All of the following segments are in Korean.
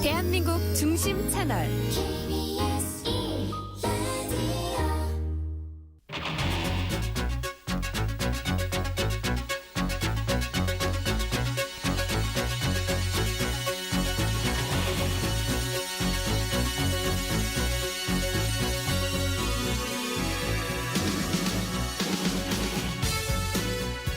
대한민국 중심 채널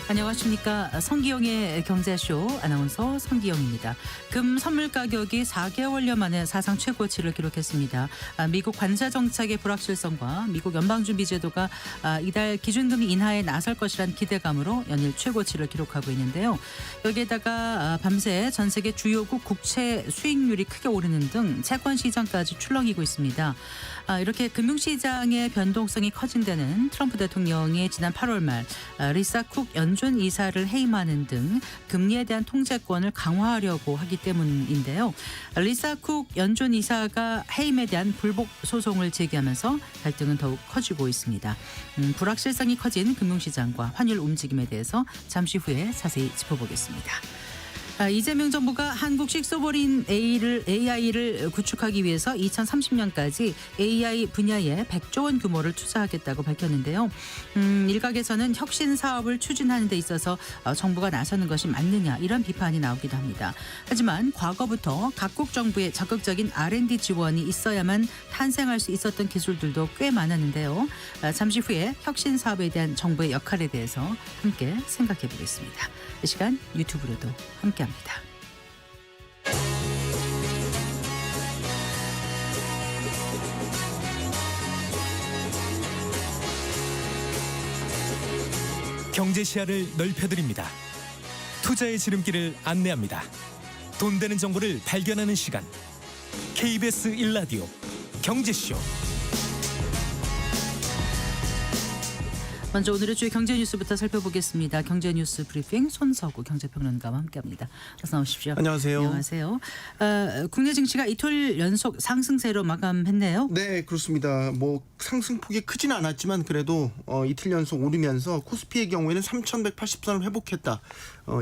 안녕하십니까. 성기영의 경제쇼 아나운서 성기영입니다. 금 선물 가격이 4개월여 만에 사상 최고치를 기록했습니다. 미국 관세 정책의 불확실성과 미국 연방준비제도가 이달 기준금리 인하에 나설 것이란 기대감으로 연일 최고치를 기록하고 있는데요. 여기에다가 밤새 전 세계 주요국 국채 수익률이 크게 오르는 등 채권 시장까지 출렁이고 있습니다. 이렇게 금융시장의 변동성이 커진 데는 트럼프 대통령이 지난 8월 말 리사 쿡 연준 이사를 해임하는 등 금리에 대한 통제권을 강화하려고 하기 때문인데요. 리사 쿡 연준 이사가 해임에 대한 불복 소송을 제기하면서 갈등은 더욱 커지고 있습니다. 불확실성이 커진 금융시장과 환율 움직임에 대해서 잠시 후에 자세히 짚어보겠습니다. 이재명 정부가 한국 식소버린 AI를 구축하기 위해서 2030년까지 AI 분야에 100조 원 규모를 투자하겠다고 밝혔는데요. 일각에서는 혁신 사업을 추진하는 데 있어서 정부가 나서는 것이 맞느냐 이런 비판이 나오기도 합니다. 하지만 과거부터 각국 정부의 적극적인 R&D 지원이 있어야만 탄생할 수 있었던 기술들도 꽤 많았는데요. 잠시 후에 혁신 사업에 대한 정부의 역할에 대해서 함께 생각해 보겠습니다. 이 시간 유튜브로도 함께합니다. 경제 시야를 넓혀드립니다. 투자의 지름길을 안내합니다. 돈 되는 정보를 발견하는 시간. KBS 1라디오 경제쇼. 먼저 오늘의 주요 경제 뉴스부터 살펴보겠습니다. 경제 뉴스 브리핑 손석우 경제평론가와 함께합니다. 어서 나오십시오. 안녕하세요. 안녕하세요. 국내 증시가 이틀 연속 상승세로 마감했네요. 네, 그렇습니다. 상승폭이 크진 않았지만 그래도 이틀 연속 오르면서 코스피의 경우에는 3,180선을 회복했다.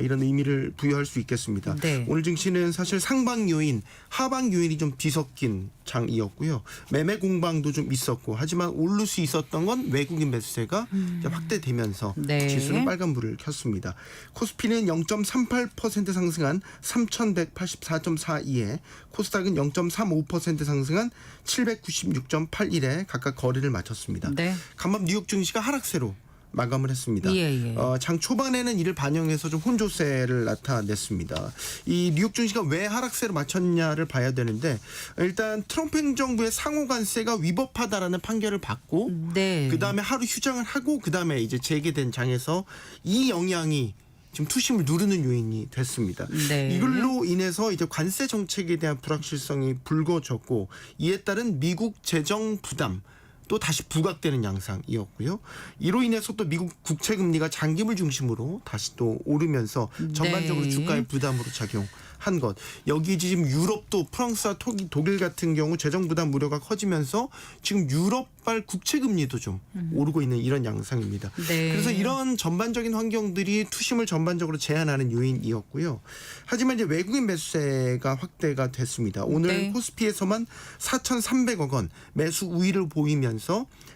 이런 의미를 부여할 수 있겠습니다. 네. 오늘 증시는 사실 상방 요인, 하방 요인이 좀 뒤섞인 장이었고요. 매매 공방도 좀 있었고 하지만 오를 수 있었던 건 외국인 매수세가 이제 확대되면서 네. 지수는 빨간불을 켰습니다. 코스피는 0.38% 상승한 3,184.42에 코스닥은 0.35% 상승한 796.81에 각각 거래를 마쳤습니다. 네. 간밤 뉴욕 증시가 하락세로 마감을 했습니다. 예. 장 초반에는 이를 반영해서 좀 혼조세를 나타냈습니다. 이 뉴욕 증시가 왜 하락세로 마쳤냐를 봐야 되는데 일단 트럼프 행정부의 상호관세가 위법하다라는 판결을 받고 네. 그다음에 하루 휴장을 하고 그다음에 이제 재개된 장에서 이 영향이 지금 투심을 누르는 요인이 됐습니다. 네. 이걸로 인해서 이제 관세 정책에 대한 불확실성이 불거졌고 이에 따른 미국 재정 부담 또 다시 부각되는 양상이었고요. 이로 인해서 또 미국 국채 금리가 장기물 중심으로 다시 또 오르면서 전반적으로 네. 주가의 부담으로 작용한 것. 여기 지금 유럽도 프랑스와 독일 같은 경우 재정 부담 우려가 커지면서 지금 유럽발 국채 금리도 좀 오르고 있는 이런 양상입니다. 네. 그래서 이런 전반적인 환경들이 투심을 전반적으로 제한하는 요인이었고요. 하지만 이제 외국인 매수세가 확대가 됐습니다. 오늘 네. 코스피에서만 4,300억 원 매수 우위를 보이면서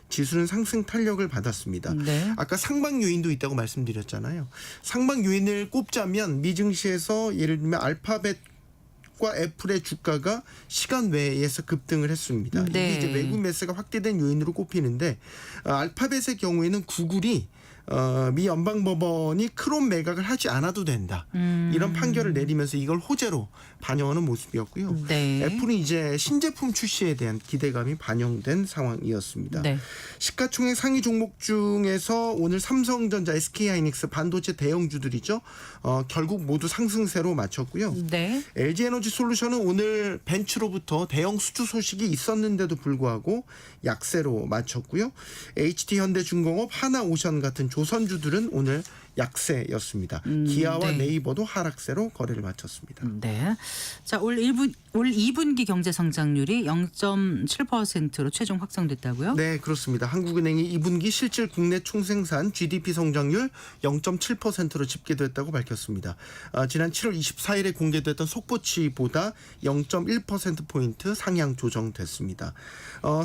지수는 상승 탄력을 받았습니다. 네. 아까 상방 요인도 있다고 말씀드렸잖아요. 상방 요인을 꼽자면 미증시에서 예를 들면 알파벳과 애플의 주가가 시간 외에서 급등을 했습니다. 네. 이게 이제 외국 매수가 확대된 요인으로 꼽히는데 알파벳의 경우에는 구글이 미 연방법원이 크롬 매각을 하지 않아도 된다. 이런 판결을 내리면서 이걸 호재로 반영하는 모습이었고요. 네. 애플은 이제 신제품 출시에 대한 기대감이 반영된 상황이었습니다. 네. 시가총액 상위 종목 중에서 오늘 삼성전자, SK하이닉스 반도체 대형주들이죠. 결국 모두 상승세로 마쳤고요. 네. LG에너지솔루션은 오늘 벤츠로부터 대형 수주 소식이 있었는데도 불구하고 약세로 마쳤고요. HT현대중공업, 하나오션 같은 조선주들은 오늘 약세였습니다. 기아와 네. 네이버도 하락세로 거래를 마쳤습니다. 네. 자, 올 2분기 경제 성장률이 0.7%로 최종 확정됐다고요? 네, 그렇습니다. 한국은행이 2분기 실질 국내 총생산 GDP 성장률 0.7%로 집계됐다고 밝혔습니다. 지난 7월 24일에 공개됐던 속보치보다 0.1%포인트 상향 조정됐습니다.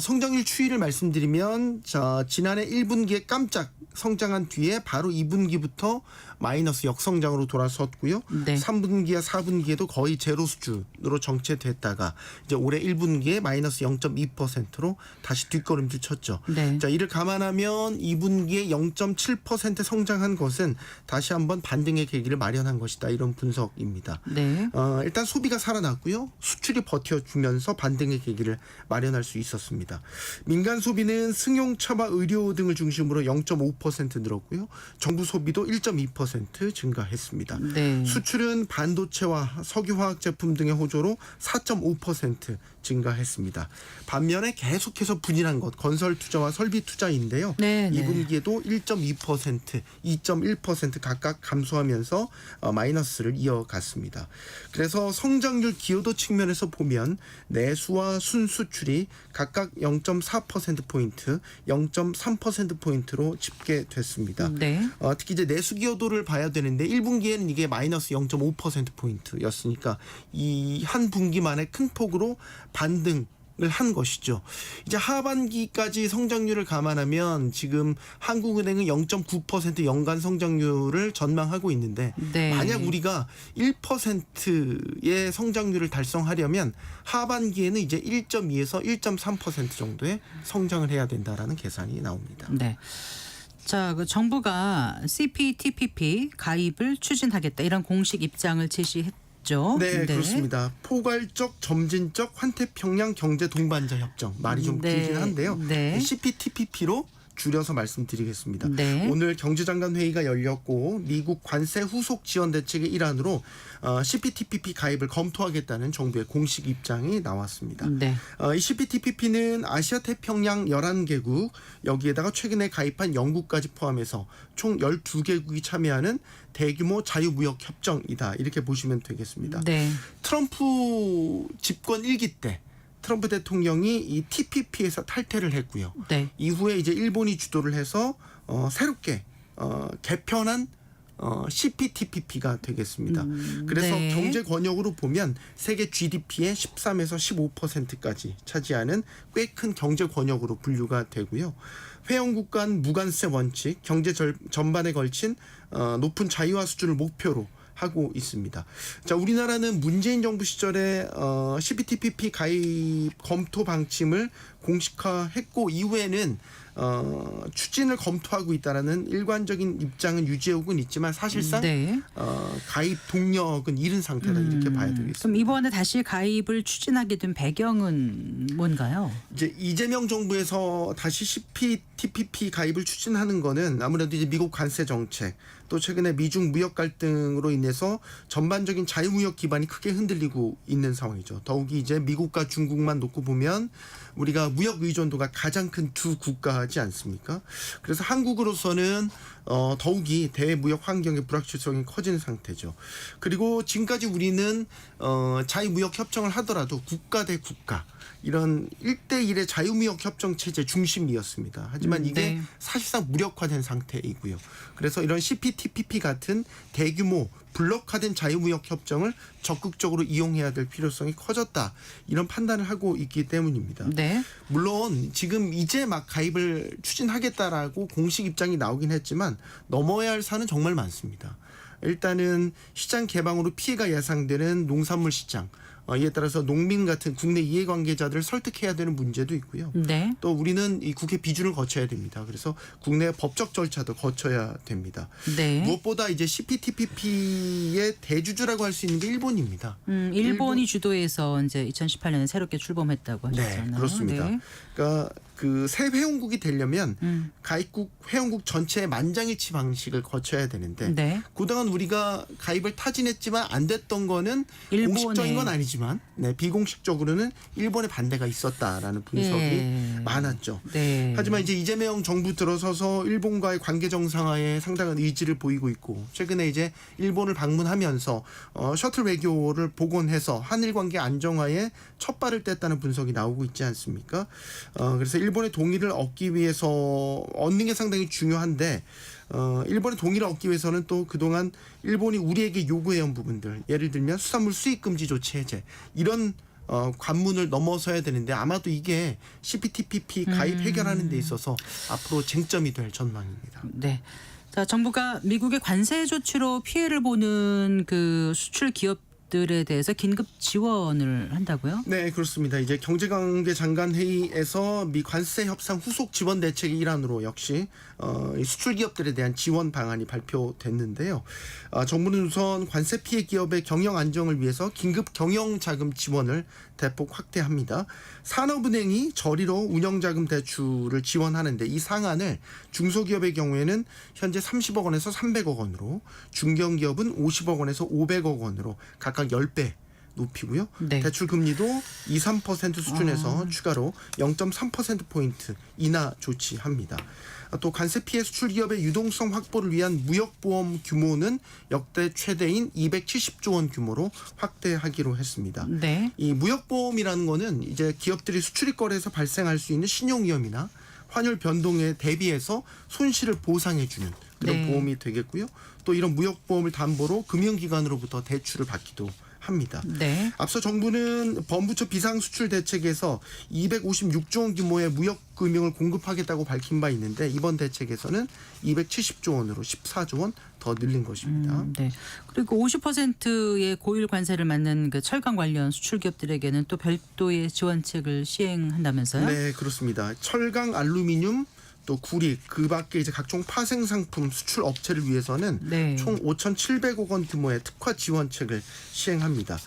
성장률 추이를 말씀드리면 지난해 1분기에 깜짝 성장한 뒤에 바로 2분기부터 마이너스 역성장으로 돌아섰고요. 네. 3분기와 4분기에도 거의 제로 수준으로 정체됐다가 이제 올해 1분기에 마이너스 0.2%로 다시 뒷걸음질 쳤죠. 네. 자, 이를 감안하면 2분기에 0.7% 성장한 것은 다시 한번 반등의 계기를 마련한 것이다. 이런 분석입니다. 네. 일단 소비가 살아났고요. 수출이 버텨주면서 반등의 계기를 마련할 수 있었습니다. 민간 소비는 승용차와 의료 등을 중심으로 0.5% 늘었고요. 정부 소비도 1.2% 증가했습니다. 네. 수출은 반도체와 석유화학 제품 등의 호조로 4.5% 증가했습니다. 반면에 계속해서 부진한 것 건설 투자와 설비 투자인데요. 네, 네. 2분기에도 1.2%, 2.1% 각각 감소하면서 마이너스를 이어갔습니다. 그래서 성장률 기여도 측면에서 보면 내수와 순수출이 각각 0.4%포인트, 0.3%포인트로 집계됐습니다. 네. 특히 이제 내수 기여도를 봐야 되는데 1분기에는 이게 마이너스 0.5%포인트였으니까 이 한 분기 만에 큰 폭으로 반등을 한 것이죠. 이제 하반기까지 성장률을 감안하면 지금 한국은행은 0.9% 연간 성장률을 전망하고 있는데 네. 만약 우리가 1%의 성장률을 달성하려면 하반기에는 이제 1.2에서 1.3% 정도의 성장을 해야 된다라는 계산이 나옵니다. 네. 자, 그 정부가 CPTPP 가입을 추진하겠다 이런 공식 입장을 제시했죠. 네, 그렇습니다. 포괄적 점진적 환태평양 경제 동반자 협정 말이 좀 네. 길긴 한데요. 네. CPTPP로 줄여서 말씀드리겠습니다. 네. 오늘 경제장관 회의가 열렸고 미국 관세 후속 지원 대책의 일환으로 CPTPP 가입을 검토하겠다는 정부의 공식 입장이 나왔습니다. 네. 이 CPTPP는 아시아 태평양 11개국 여기에다가 최근에 가입한 영국까지 포함해서 총 12개국이 참여하는 대규모 자유무역 협정이다. 이렇게 보시면 되겠습니다. 네. 트럼프 집권 1기 때 트럼프 대통령이 이 TPP에서 탈퇴를 했고요. 네. 이후에 이제 일본이 주도를 해서 새롭게 개편한 CPTPP가 되겠습니다. 그래서 네. 경제 권역으로 보면 세계 GDP의 13에서 15%까지 차지하는 꽤 큰 경제 권역으로 분류가 되고요. 회원국 간 무관세 원칙, 경제 전반에 걸친 높은 자유화 수준을 목표로 하고 있습니다. 자, 우리나라는 문재인 정부 시절에 CPTPP 가입 검토 방침을 공식화했고 이후에는 추진을 검토하고 있다라는 일관적인 입장은 유지하고는 있지만 사실상 네. 가입 동력은 잃은 상태다 이렇게 봐야 되겠습니다. 그럼 이번에 다시 가입을 추진하게 된 배경은 뭔가요? 이제 이재명 정부에서 다시 CPTPP 가입을 추진하는 거는 아무래도 이제 미국 관세 정책 또 최근에 미중 무역 갈등으로 인해서 전반적인 자유무역 기반이 크게 흔들리고 있는 상황이죠. 더욱이 이제 미국과 중국만 놓고 보면 우리가 무역 의존도가 가장 큰 두 국가지 않습니까? 그래서 한국으로서는 더욱이 대무역 환경의 불확실성이 커진 상태죠. 그리고 지금까지 우리는 자유무역 협정을 하더라도 국가 대 국가 이런 1대1의 자유무역 협정 체제 중심이었습니다. 하지만 이게 네. 사실상 무력화된 상태이고요. 그래서 이런 CPTPP 같은 대규모 블록화된 자유무역 협정을 적극적으로 이용해야 될 필요성이 커졌다. 이런 판단을 하고 있기 때문입니다. 네. 물론 지금 이제 막 가입을 추진하겠다라고 공식 입장이 나오긴 했지만 넘어야 할 산은 정말 많습니다. 일단은 시장 개방으로 피해가 예상되는 농산물 시장, 이에 따라서 농민 같은 국내 이해관계자들을 설득해야 되는 문제도 있고요. 네. 또 우리는 이 국회 비준을 거쳐야 됩니다. 그래서 국내 법적 절차도 거쳐야 됩니다. 네. 무엇보다 이제 CPTPP의 대주주라고 할 수 있는 게 일본입니다. 일본이 주도해서 이제 2018년에 새롭게 출범했다고 하셨잖아요. 네, 그렇습니다. 네. 그러니까 그 새 회원국이 되려면 가입국 회원국 전체의 만장일치 방식을 거쳐야 되는데 네. 그동안 우리가 가입을 타진했지만 안 됐던 거는 일본에. 공식적인 건 아니지만 비공식적으로는 일본의 반대가 있었다라는 분석이 예. 많았죠. 네. 하지만 이제 이재명 정부 들어서서 일본과의 관계 정상화에 상당한 의지를 보이고 있고 최근에 이제 일본을 방문하면서 셔틀 외교를 복원해서 한일 관계 안정화에 첫 발을 뗐다는 분석이 나오고 있지 않습니까? 그래서 일본의 동의를 얻기 위해서 얻는 게 상당히 중요한데 일본의 동의를 얻기 위해서는 또 그동안 일본이 우리에게 요구해온 부분들 예를 들면 수산물 수입 금지 조치 해제 이런 관문을 넘어서야 되는데 아마도 이게 CPTPP 가입 해결하는 데 있어서 앞으로 쟁점이 될 전망입니다. 네. 자, 정부가 미국의 관세 조치로 피해를 보는 그 수출 기업들에 대해서 긴급 지원을 한다고요? 네, 그렇습니다. 이제 경제관계 장관 회의에서 미 관세 협상 후속 지원 대책의 일환으로 역시 이 수출 기업들에 대한 지원 방안이 발표됐는데요. 정부는 우선 관세 피해 기업의 경영 안정을 위해서 긴급 경영 자금 지원을 대폭 확대합니다. 산업은행이 저리로 운영자금 대출을 지원하는데 이 상한을 중소기업의 경우에는 현재 30억 원에서 300억 원으로 중견기업은 50억 원에서 500억 원으로 각각 10배 높이고요. 네. 대출 금리도 2, 3% 수준에서 추가로 0.3%포인트 인하 조치합니다. 또 관세 피해 수출 기업의 유동성 확보를 위한 무역보험 규모는 역대 최대인 270조 원 규모로 확대하기로 했습니다. 네. 이 무역보험이라는 거는 이제 기업들이 수출입거래에서 발생할 수 있는 신용위험이나 환율 변동에 대비해서 손실을 보상해주는 그런 네. 보험이 되겠고요. 또 이런 무역보험을 담보로 금융기관으로부터 대출을 받기도 합니다. 네. 앞서 정부는 범부처 비상수출 대책에서 256조 원 규모의 무역금융을 공급하겠다고 밝힌 바 있는데 이번 대책에서는 270조 원으로 14조 원 더 늘린 것입니다. 네. 그리고 50%의 고율 관세를 맞는 그 철강 관련 수출 기업들에게는 또 별도의 지원책을 시행한다면서요? 네, 그렇습니다. 철강, 알루미늄, 또 구리, 그 밖에 이제 각종 파생 상품 수출 업체를 위해서는 네. 총 5,700억 원 규모의 특화 지원책을 시행합니다.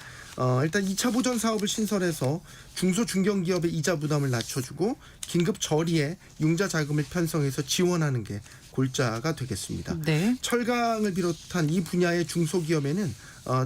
일단 2차 보전 사업을 신설해서 중소 중견기업의 이자 부담을 낮춰주고 긴급 저리에 융자 자금을 편성해서 지원하는 게 골자가 되겠습니다. 네. 철강을 비롯한 이 분야의 중소기업에는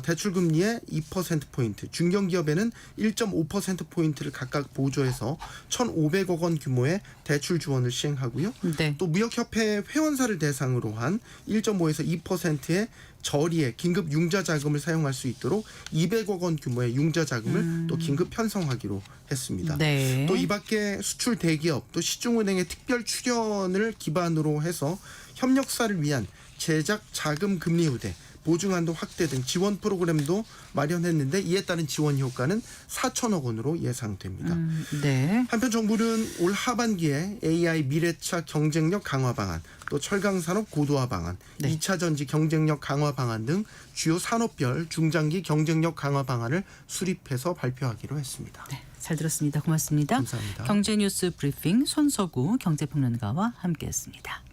대출 금리의 2%포인트, 중견기업에는 1.5%포인트를 각각 보조해서 1,500억 원 규모의 대출 지원을 시행하고요. 네. 또 무역협회 회원사를 대상으로 한 1.5에서 2%의 저리에 긴급 융자 자금을 사용할 수 있도록 200억 원 규모의 융자 자금을 또 긴급 편성하기로 했습니다. 네. 또 이 밖에 수출 대기업 또 시중은행의 특별 출연을 기반으로 해서 협력사를 위한 제작 자금 금리 우대 보증한도 확대 등 지원 프로그램도 마련했는데 이에 따른 지원 효과는 4천억 원으로 예상됩니다. 네. 한편 정부는 올 하반기에 AI 미래차 경쟁력 강화 방안, 또 철강산업 고도화 방안, 네. 2차 전지 경쟁력 강화 방안 등 주요 산업별 중장기 경쟁력 강화 방안을 수립해서 발표하기로 했습니다. 네. 잘 들었습니다. 고맙습니다. 감사합니다. 경제뉴스 브리핑 손석우 경제평론가와 함께했습니다.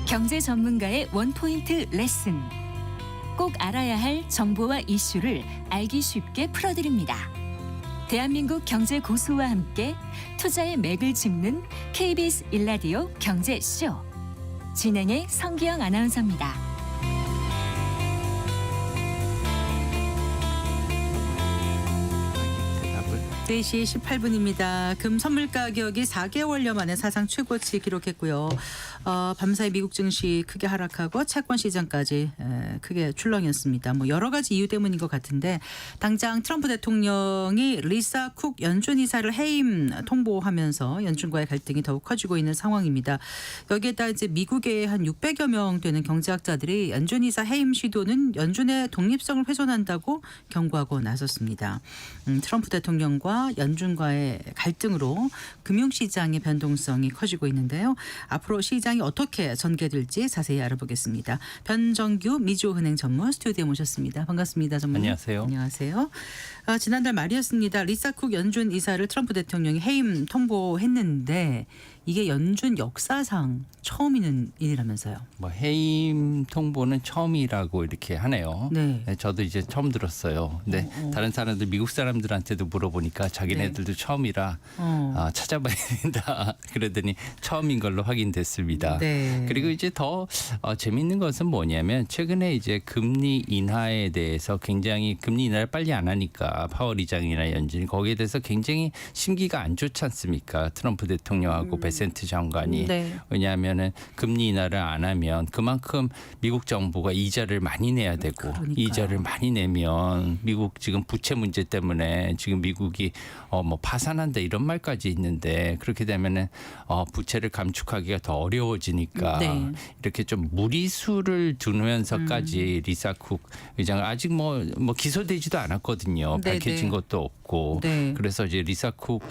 경제 전문가의 원포인트 레슨. 꼭 알아야 할 정보와 이슈를 알기 쉽게 풀어드립니다. 대한민국 경제 고수와 함께 투자의 맥을 짚는 KBS 일라디오 경제쇼. 진행의 성기영 아나운서입니다. 4시 18분입니다. 금 선물 가격이 4개월여 만에 사상 최고치 기록했고요. 밤사이 미국 증시 크게 하락하고 채권 시장까지 크게 출렁였습니다. 뭐 여러 가지 이유 때문인 것 같은데 당장 트럼프 대통령이 리사 쿡 연준 이사를 해임 통보하면서 연준과의 갈등이 더욱 커지고 있는 상황입니다. 여기에다 이제 미국의 한 600여 명 되는 경제학자들이 연준 이사 해임 시도는 연준의 독립성을 훼손한다고 경고하고 나섰습니다. 트럼프 대통령과 연준과의 갈등으로 금융시장의 변동성이 커지고 있는데요. 앞으로 시장이 어떻게 전개될지 자세히 알아보겠습니다. 변정규 미주은행 전문 스튜디오에 모셨습니다. 반갑습니다. 전문님. 안녕하세요. 안녕하세요. 지난달 말이었습니다. 리사 쿡 연준 이사를 트럼프 대통령이 해임 통보했는데 이게 연준 역사상 처음 있는 일이라면서요. 뭐 해임 통보는 처음이라고 이렇게 하네요. 네. 네, 저도 이제 처음 들었어요. 근데 다른 사람들 미국 사람들한테도 물어보니까 자기네들도 처음이라 찾아봐야 된다. 그러더니 처음인 걸로 확인됐습니다. 네. 그리고 이제 더 재밌는 것은 뭐냐면 최근에 이제 금리 인하에 대해서 굉장히 금리 인하를 빨리 안 하니까 파월 의장이나 연준이 거기에 대해서 굉장히 심기가 안 좋지 않습니까? 트럼프 대통령하고 베센트 장관이. 네. 왜냐하면은 금리 인하를 안 하면 그만큼 미국 정부가 이자를 많이 내야 되고 그러니까요. 이자를 많이 내면 미국 지금 부채 문제 때문에 지금 미국이 뭐 파산한다 이런 말까지 있는데 그렇게 되면은 부채를 감축하기가 더 어려워지니까 네. 이렇게 좀 무리수를 두면서까지 리사 쿡 의장을 아직 뭐 기소되지도 않았거든요. 네, 밝혀진 네. 것도 없고 네. 그래서 이제 리사 쿡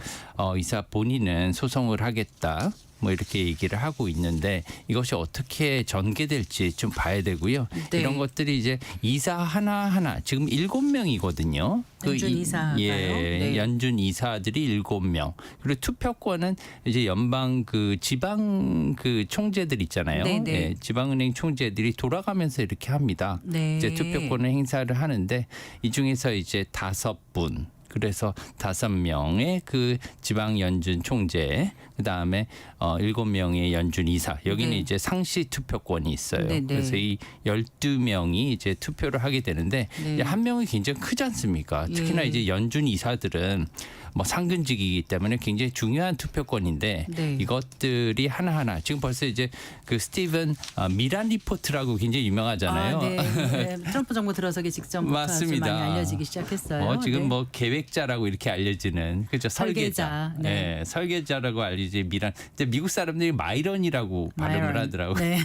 이사 본인은 소송을 하겠다. 뭐 이렇게 얘기를 하고 있는데 이것이 어떻게 전개될지 좀 봐야 되고요. 네. 이런 것들이 이제 이사 하나하나 지금 7명이거든요. 연준 이사가요? 예, 네. 연준 이사들이 7명. 그리고 투표권은 이제 연방 그 지방 그 총재들 있잖아요. 네, 네. 예, 지방은행 총재들이 돌아가면서 이렇게 합니다. 네. 이제 투표권을 행사를 하는데 이 중에서 이제 5분 그래서 5명의 그 지방 연준 총재, 그 다음에 7명의 연준 이사. 여기는 네. 이제 상시 투표권이 있어요. 네, 네. 그래서 이 12명이 이제 투표를 하게 되는데 네. 이제 한 명이 굉장히 크지 않습니까? 특히나 예. 이제 연준 이사들은 뭐 상근직이기 때문에 굉장히 중요한 투표권인데 네. 이것들이 하나하나 지금 벌써 이제 그 스티븐 미란 리포트라고 굉장히 유명하잖아요. 네. 네. 트럼프 정부 들어서기 직전부터 맞습니다. 아주 많이 알려지기 시작했어요. 지금 네. 뭐 계획자라고 이렇게 알려지는 그죠 설계자, 설계자, 네. 설계자라고 알려지 미란. 근데 미국 사람들이 마이런이라고 발음을 마이런. 하더라고요. 네.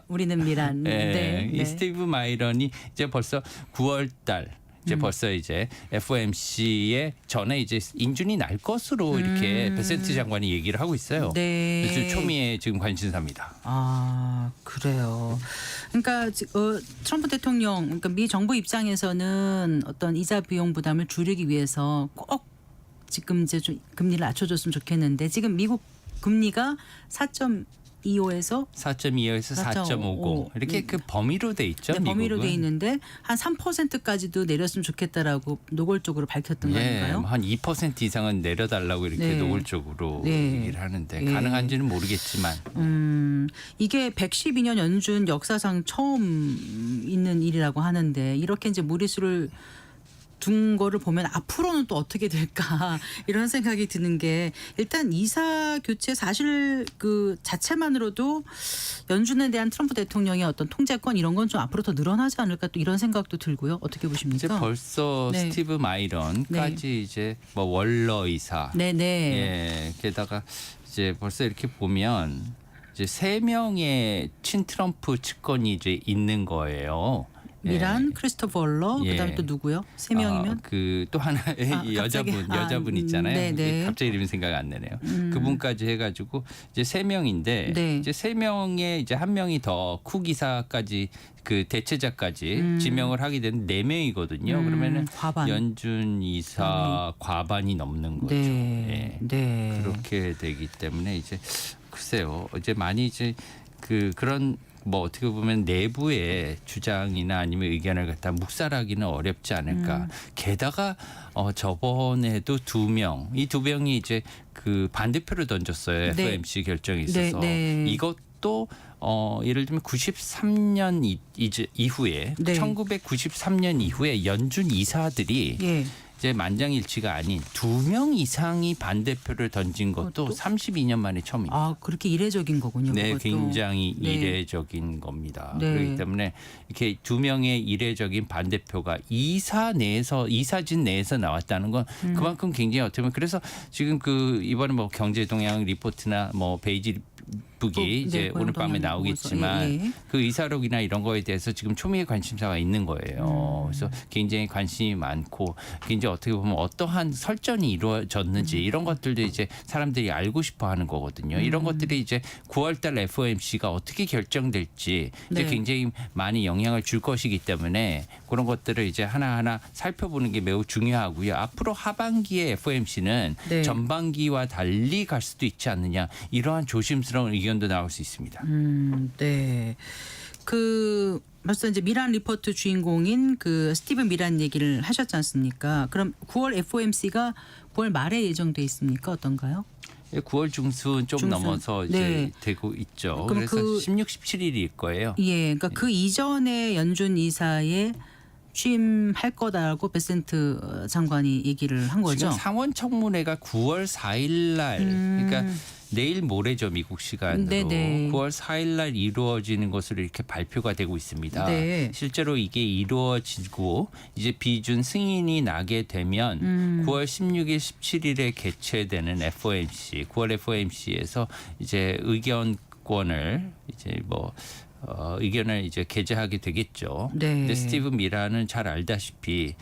우리는 미란. 네. 이 스티브 마이런이 이제 벌써 9월달. 이제 벌써 이제 FOMC에 전에 이제 인준이 날 것으로 이렇게 베센트 장관이 얘기를 하고 있어요. 네. 그래서 초미의 지금 관심사입니다. 아, 그래요. 그러니까 트럼프 대통령, 그러니까 미 정부 입장에서는 어떤 이자 비용 부담을 줄이기 위해서 꼭 지금 이제 좀 금리를 낮춰줬으면 좋겠는데 지금 미국 금리가 4.25에서 4.25에서 4.50 이렇게 그 범위로 돼 있죠. 네, 범위로 미국은. 돼 있는데 한 3%까지도 내렸으면 좋겠다라고 노골적으로 밝혔던 거 아닌가요? 한 2% 이상은 내려달라고 이렇게 네. 노골적으로 네. 얘기를 하는데 예. 가능한지는 모르겠지만 이게 112년 연준 역사상 처음 있는 일이라고 하는데 이렇게 이제 무리수를 둔 거를 보면 앞으로는 또 어떻게 될까 이런 생각이 드는 게 일단 이사 교체 사실 그 자체만으로도 연준에 대한 트럼프 대통령의 어떤 통제권 이런 건 좀 앞으로 더 늘어나지 않을까 또 이런 생각도 들고요. 어떻게 보십니까? 이제 벌써 네. 스티브 마이런까지 이제 뭐 월러 이사 네네. 예, 게다가 이제 벌써 이렇게 보면 이제 3명의 친트럼프 측근이 이제 있는 거예요. 미란, 크리스토퍼 월러, 예. 그다음에 또 누구요? 3명이면? 그 또 하나의 여자분 있잖아요. 네네. 갑자기 이름이 생각 안 나네요. 그분까지 해가지고 이제 3명인데 네. 이제 3명에 이제 한 명이 더 쿡 이사까지 그 대체자까지 지명을 하게 되는 4명이거든요. 그러면은 과반. 연준 이사 과반이 넘는 거죠. 네. 예. 네. 그렇게 되기 때문에 이제 글쎄요. 이제 많이 이제 그런 뭐 어떻게 보면 내부의 주장이나 아니면 의견을 갖다 묵살하기는 어렵지 않을까. 게다가 저번에도 2명, 이 2명이 이제 그 반대표를 던졌어요. 네. FOMC 결정이 있어서 네. 이것도 예를 들면 93년 이후에 네. 1993년 이후에 연준 이사들이 예. 이제 만장일치가 아닌 2명 이상이 반대표를 던진 것도 그것도? 32년 만에 처음입니다. 아, 그렇게 이례적인 거군요. 네, 그것도. 굉장히 네. 이례적인 겁니다. 네. 그렇기 때문에 이렇게 2명의 이례적인 반대표가 이사진 내에서 나왔다는 건 그만큼 굉장히 어떻게 보면 그래서 지금 그 이번에 뭐 경제동향 리포트나 뭐 베이지 네, 이제 오늘 밤에 고용동향 나오겠지만 보고서. 예. 그 의사록이나 이런 거에 대해서 지금 초미의 관심사가 있는 거예요. 그래서 굉장히 관심이 많고 굉장히 어떻게 보면 어떠한 설전이 이루어졌는지 이런 것들도 이제 사람들이 알고 싶어하는 거거든요. 이런 것들이 이제 9월달 FOMC가 어떻게 결정될지 이제 네. 굉장히 많이 영향을 줄 것이기 때문에 그런 것들을 이제 하나하나 살펴보는 게 매우 중요하고요. 앞으로 하반기의 FOMC는 네. 전반기와 달리 갈 수도 있지 않느냐 이러한 조심스러운 의견도 나올 수 있습니다. 네. 그 벌써 이제 미란 리포트 주인공인 그 스티븐 미란 얘기를 하셨지 않습니까? 그럼 9월 FOMC가 9월 말에 예정돼 있습니까? 어떤가요? 9월 중순 좀 중순. 넘어서 이제 네. 되고 있죠. 그럼 그래서 그 16, 17일일 거예요. 예, 그러니까 그 이전에 연준 이사에 취임할 거다라고 베센트 장관이 얘기를 한 거죠. 지금 상원 청문회가 9월 4일 날 그러니까 내일 모레죠 미국 시간으로 네네. 9월 4일 날 이루어지는 것으로 이렇게 발표가 되고 있습니다. 네. 실제로 이게 이루어지고 이제 비준 승인이 나게 되면 9월 16일, 17일에 개최되는 FOMC, 9월 FOMC에서 이제 의견권을 이제 의견을 이제 게재하게 되겠죠. 네. 근데 스티브 미라는 잘 알다시피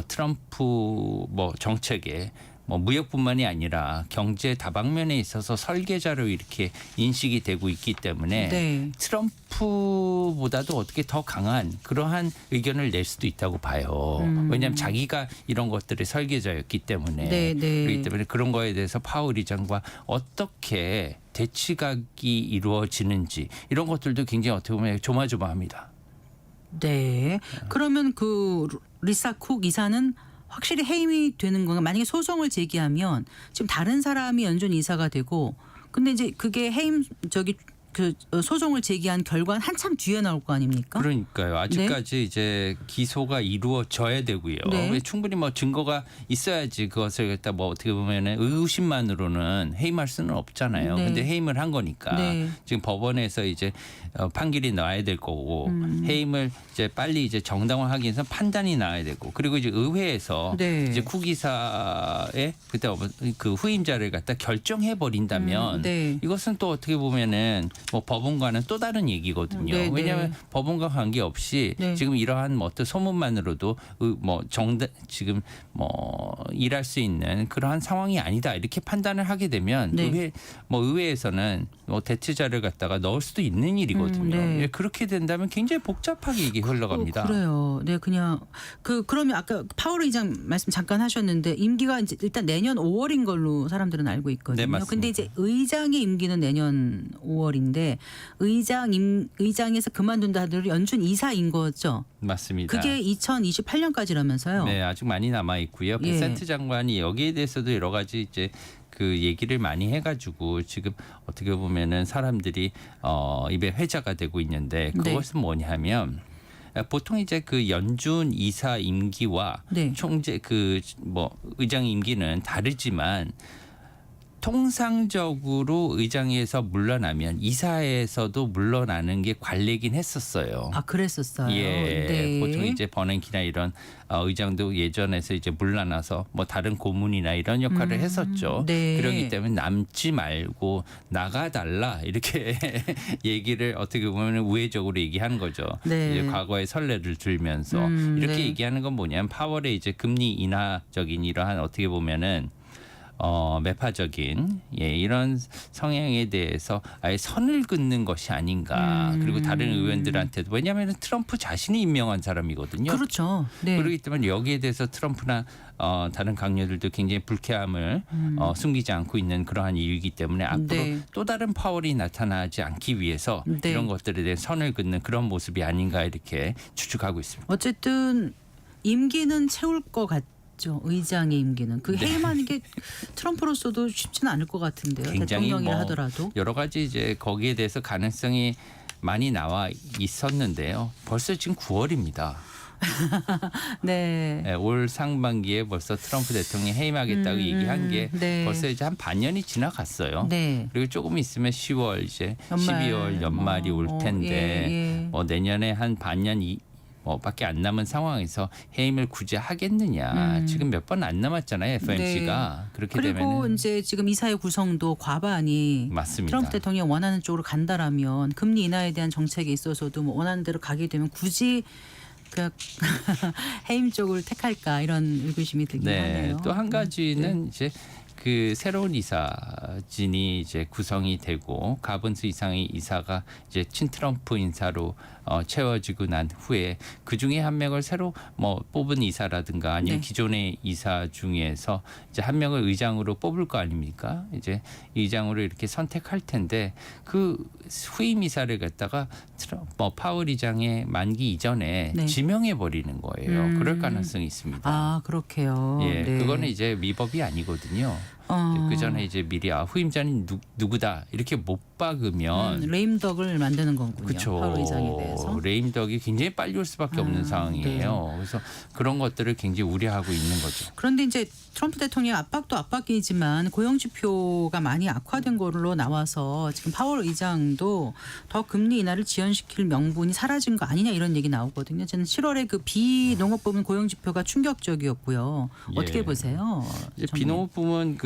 트럼프 정책에 무역뿐만이 아니라 경제 다방면에 있어서 설계자로 이렇게 인식이 되고 있기 때문에 네. 트럼프보다도 어떻게 더 강한 그러한 의견을 낼 수도 있다고 봐요. 왜냐하면 자기가 이런 것들의 설계자였기 때문에 네, 네. 그렇기 때문에 그런 거에 대해서 파월 의장과 어떻게 대치각이 이루어지는지 이런 것들도 굉장히 어떻게 보면 조마조마합니다. 네. 그러면 그 리사 쿡 이사는 확실히 해임이 되는 건가? 만약에 소송을 제기하면 지금 다른 사람이 연준 이사가 되고 근데 이제 그게 해임 그 소송을 제기한 결과는 한참 뒤에 나올 거 아닙니까? 그러니까요. 아직까지 이제 기소가 이루어져야 되고요. 네. 충분히 증거가 있어야지 그것을 갖다 어떻게 보면은 의심만으로는 해임할 수는 없잖아요. 네. 근데 해임을 한 거니까 네. 지금 법원에서 이제 판결이 나와야 될 거고 해임을 이제 빨리 이제 정당화하기 위해서 판단이 나와야 되고 그리고 이제 의회에서 네. 이제 쿡 이사의 그때 그 후임자를 갖다 결정해 버린다면 네. 이것은 또 어떻게 보면은 법원과는 또 다른 얘기거든요. 네, 왜냐하면 네. 법원과 관계없이 네. 지금 이러한 어떤 소문만으로도 지금 일할 수 있는 그러한 상황이 아니다 이렇게 판단을 하게 되면 네. 의회에서는 대체자를 갖다가 넣을 수도 있는 일이거든요. 네. 그렇게 된다면 굉장히 복잡하게 이게 흘러갑니다. 그래요. 네, 그냥 그러면 아까 파월 의장 말씀 잠깐 하셨는데 임기가 이제 일단 내년 5월인 걸로 사람들은 알고 있거든요. 네, 맞습니다. 근데 이제 의장의 임기는 내년 5월인데 의장에서 그만둔다 하더라도 연준 이사인 거죠. 맞습니다. 그게 2028년까지라면서요. 네, 아직 많이 남아 있고요. 예. 베센트 장관이 여기에 대해서도 여러 가지 이제 그 얘기를 많이 해가지고 지금 어떻게 보면은 사람들이 입에 회자가 되고 있는데 네. 그것은 뭐냐면 보통 이제 그 연준 이사 임기와 네. 총재 의장 임기는 다르지만 통상적으로 의장에서 물러나면 이사에서도 물러나는 게 관례긴 했었어요. 아, 그랬었어요. 예, 네. 보통 이제 버냉키나 이런 의장도 예전에서 이제 물러나서 다른 고문이나 이런 역할을 했었죠. 네. 그렇기 때문에 남지 말고 나가달라 이렇게 얘기를 어떻게 보면 우회적으로 얘기하는 거죠. 네. 이제 과거의 선례를 들면서 이렇게 네. 얘기하는 건 뭐냐면 파월의 이제 금리 인하적인 이러한 어떻게 보면은 매파적인 이런 성향에 대해서 아예 선을 긋는 것이 아닌가. 그리고 다른 의원들한테도 왜냐하면 트럼프 자신이 임명한 사람이거든요. 그렇죠. 네. 그렇기 때문에 여기에 대해서 트럼프나 다른 강요들도 굉장히 불쾌함을 숨기지 않고 있는 그러한 이유이기 때문에 앞으로 네. 또 다른 파월이 나타나지 않기 위해서 네. 이런 것들에 대해 선을 긋는 그런 모습이 아닌가 이렇게 추측하고 있습니다. 어쨌든 임기는 채울 것 같죠. 의장의 임기는 그 네. 해임하는 게 트럼프로서도 쉽지는 않을 것 같은데요. 굉장히 대통령이라 하더라도. 여러 가지 이제 거기에 대해서 가능성이 많이 나와 있었는데요. 벌써 지금 9월입니다. 네. 올 상반기에 벌써 트럼프 대통령이 해임하겠다고 얘기한 게 네. 벌써 이제 한 반년이 지나갔어요. 네. 그리고 조금 있으면 10월 이제 연말, 12월 연말이 올 텐데 예. 내년에 한 반년 밖에 안 남은 상황에서 해임을 굳이 하겠느냐. 지금 몇 번 안 남았잖아요. FOMC가. 그렇게 그리고 되면은 이제 지금 이사회 구성도 과반이 맞습니다. 트럼프 대통령이 원하는 쪽으로 간다라면 금리 인하에 대한 정책에 있어서도 뭐 원하는 대로 가게 되면 굳이 그 해임 쪽을 택할까 이런 의구심이 들긴 하네요. 또 한 가지는 이제 그 새로운 이사진이 이제 구성이 되고 가분수 이상의 이사가 이제 친트럼프 인사로 채워지고 난 후에 그 중에 한 명을 새로 뭐 뽑은 이사라든가 아니면 네. 기존의 이사 중에서 이제 한 명을 의장으로 뽑을 거 아닙니까? 이제 의장으로 이렇게 선택할 텐데 그 후임 이사를 갖다가 파월 의장의 만기 이전에 네. 지명해 버리는 거예요. 그럴 가능성이 있습니다. 아 그렇게요. 예, 네. 그거는 이제 위법이 아니거든요. 그 전에 이제 미리 후임자는 누구다 이렇게 못 박으면 레임덕을 만드는 거군요. 그렇죠. 파월 의장에 대해서. 레임덕이 굉장히 빨리 올 수밖에 없는 상황이에요. 그래서 그런 것들을 굉장히 우려하고 있는 거죠. 그런데 이제 트럼프 대통령 압박도 압박이지만 고용 지표가 많이 악화된 걸로 나와서 지금 파월 의장도 더 금리 인하를 지연시킬 명분이 사라진 거 아니냐 이런 얘기 나오거든요. 저는 7월에 그 비농업 부문 고용 지표가 충격적이었고요. 어떻게 예. 보세요? 이제 정말. 비농업 부문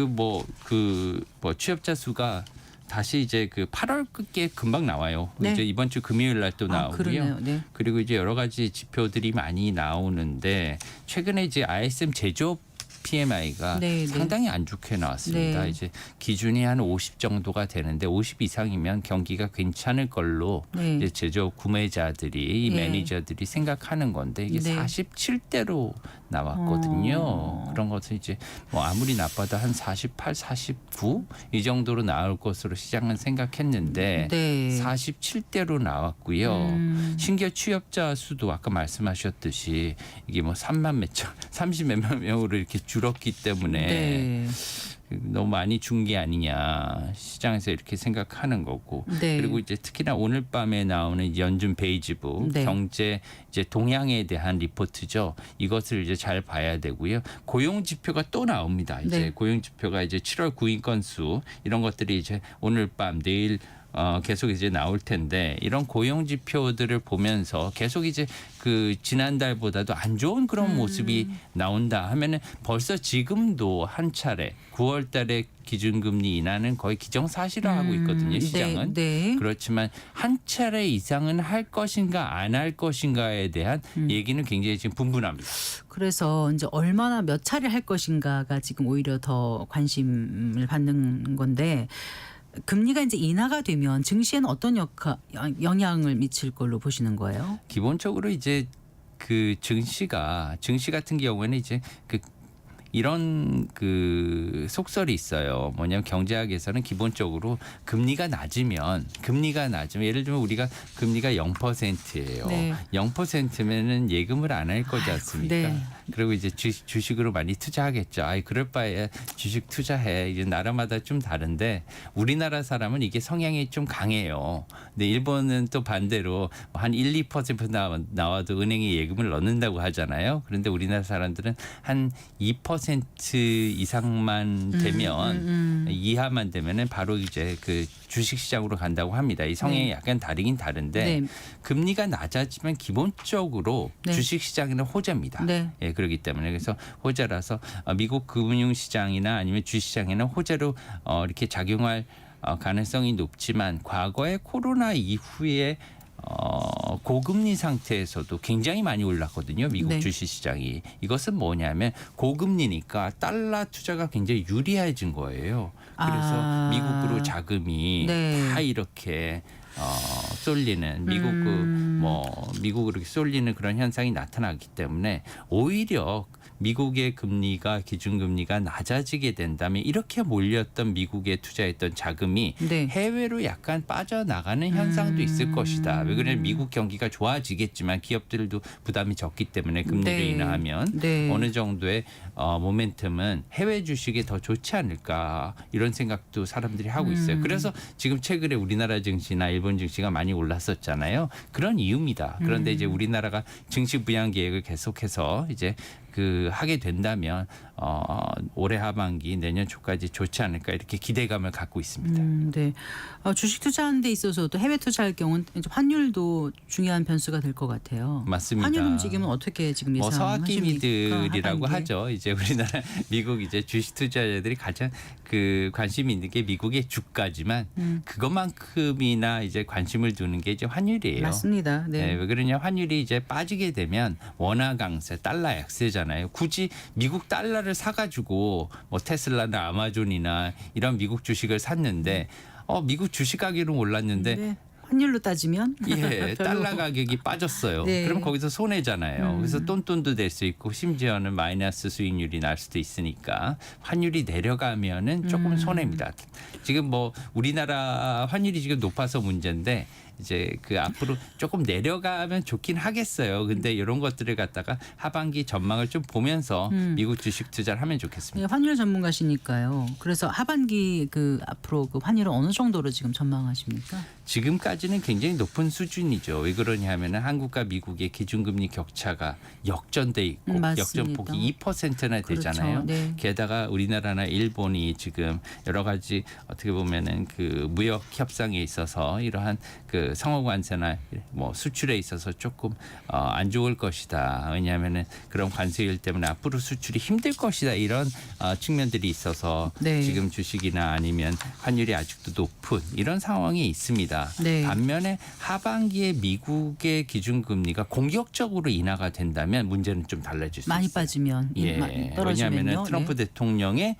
취업자 수가 다시 이제 그 8월 끝에 금방 나와요. 네. 이제 이번 주 금요일 날 또 나오고요. 그러네요. 네. 그리고 이제 여러 가지 지표들이 많이 나오는데 최근에 이제 ISM 제조업 PMI가 네, 네. 상당히 안 좋게 나왔습니다. 네. 이제 기준이 한 50 정도가 되는데 50 이상이면 경기가 괜찮을 걸로 네. 이제 제조업 구매자들이 네. 매니저들이 생각하는 건데 이게 네. 47대로 나왔거든요. 그런 것은 이제 뭐 아무리 나빠도 한 48, 49 이 정도로 나올 것으로 시장은 생각했는데 네. 47대로 나왔고요. 신규 취업자 수도 아까 말씀하셨듯이 이게 뭐 3만 몇 천, 30몇 명으로 이렇게 줄었기 때문에 네. 너무 많이 준 게 아니냐 시장에서 이렇게 생각하는 거고 네. 그리고 이제 특히나 오늘 밤에 나오는 연준 베이지북 네. 경제 이제 동향에 대한 리포트죠. 이것을 이제 잘 봐야 되고요. 고용 지표가 또 나옵니다. 이제 네. 고용 지표가 이제 7월 구인 건수 이런 것들이 이제 오늘 밤 내일 계속 이제 나올 텐데 이런 고용 지표들을 보면서 계속 이제 그 지난달보다도 안 좋은 그런 모습이 나온다 하면은 벌써 지금도 한 차례 9월 달에 기준금리 인하는 거의 기정사실화하고 있거든요. 시장은. 네. 네. 그렇지만 한 차례 이상은 할 것인가 안 할 것인가에 대한 얘기는 굉장히 지금 분분합니다. 그래서 이제 얼마나 몇 차례 할 것인가가 지금 오히려 더 관심을 받는 건데 금리가 이제 인하가 되면 증시에는 어떤 영향을 미칠 걸로 보시는 거예요? 기본적으로 이제 그 증시 같은 경우에는 이제 이런 그 속설이 있어요. 뭐냐면 경제학에서는 기본적으로 금리가 낮으면 예를 들면 우리가 금리가 0%예요. 네. 0%면은 예금을 안 할 거지 않습니까? 네. 그리고 이제 주식으로 많이 투자하겠죠. 그럴 바에 주식 투자해. 이제 나라마다 좀 다른데 우리나라 사람은 이게 성향이 좀 강해요. 근데 일본은 또 반대로 한 1, 2% 나와도 은행에 예금을 넣는다고 하잖아요. 그런데 우리나라 사람들은 한 2% 이상만 되면 이하만 되면은 바로 이제 그 주식 시장으로 간다고 합니다. 이 성향이 네. 약간 다르긴 다른데 네. 금리가 낮아지면 기본적으로 네. 주식 시장에는 호재입니다. 네. 예, 그렇기 때문에 그래서 호재라서 미국 금융 시장이나 아니면 주식 시장에는 호재로 이렇게 작용할 가능성이 높지만 과거에 코로나 이후에 고금리 상태에서도 굉장히 많이 올랐거든요. 미국 네. 주식시장이. 이것은 뭐냐면 고금리니까 달러 투자가 굉장히 유리해진 거예요. 그래서 미국으로 자금이 네. 다 이렇게 쏠리는 미국으로 이렇게 쏠리는 그런 현상이 나타나기 때문에 오히려 미국의 금리가 기준금리가 낮아지게 된다면 이렇게 몰렸던 미국에 투자했던 자금이 네. 해외로 약간 빠져나가는 현상도 있을 것이다. 왜 그러냐면 미국 경기가 좋아지겠지만 기업들도 부담이 적기 때문에 금리를 네. 인하하면 네. 어느 정도의 모멘텀은 해외 주식이 더 좋지 않을까 이런 생각도 사람들이 하고 있어요. 그래서 지금 최근에 우리나라 증시나 일본 증시가 많이 올랐었잖아요. 그런 이유입니다. 그런데 이제 우리나라가 증시 부양 계획을 계속해서 이제 그 하게 된다면 올해 하반기 내년 초까지 좋지 않을까 이렇게 기대감을 갖고 있습니다. 네. 주식 투자하는 데 있어서도 해외 투자할 경우는 이제 환율도 중요한 변수가 될 것 같아요. 맞습니다. 환율 움직임은 어떻게 지금 뭐 예상하십니까? 서학기미들이라고 하반기에? 하죠. 이제 우리나라 미국 이제 주식 투자자들이 가장 그 관심 있는 게 미국의 주가지만 그것만큼이나 이제 관심을 두는 게 이제 환율이에요. 맞습니다. 네. 네, 왜 그러냐 환율이 이제 빠지게 되면 원화 강세, 달러 약세잖아요. 굳이 미국 달러를 사가지고 뭐 테슬라나 아마존이나 이런 미국 주식을 샀는데 미국 주식 가격은 올랐는데 네. 환율로 따지면 예, 별로. 달러 가격이 빠졌어요. 네. 그럼 거기서 손해잖아요. 그래서 똔똔도 될 수 있고 심지어는 마이너스 수익률이 날 수도 있으니까 환율이 내려가면은 조금 손해입니다. 지금 뭐 우리나라 환율이 지금 높아서 문제인데 이제 그 앞으로 조금 내려가면 좋긴 하겠어요. 근데 이런 것들을 갖다가 하반기 전망을 좀 보면서 미국 주식 투자를 하면 좋겠습니다. 네, 환율 전문가시니까요. 그래서 하반기 그 앞으로 그 환율은 어느 정도로 지금 전망하십니까? 지금까지는 굉장히 높은 수준이죠. 왜 그러냐면은 한국과 미국의 기준금리 격차가 역전돼 있고 맞습니다. 역전폭이 2%나 되잖아요. 그렇죠. 네. 게다가 우리나라나 일본이 지금 여러 가지 어떻게 보면은 그 무역 협상에 있어서 이러한 그 상호 관세나 뭐 수출에 있어서 조금 안 좋을 것이다. 왜냐하면은 그런 관세율 때문에 앞으로 수출이 힘들 것이다. 이런 측면들이 있어서 네. 지금 주식이나 아니면 환율이 아직도 높은 이런 상황이 있습니다. 네. 반면에 하반기에 미국의 기준금리가 공격적으로 인하가 된다면 문제는 좀 달라질 수 많이 있어요. 빠지면 예, 떨어지면요. 왜냐하면 트럼프 네. 대통령의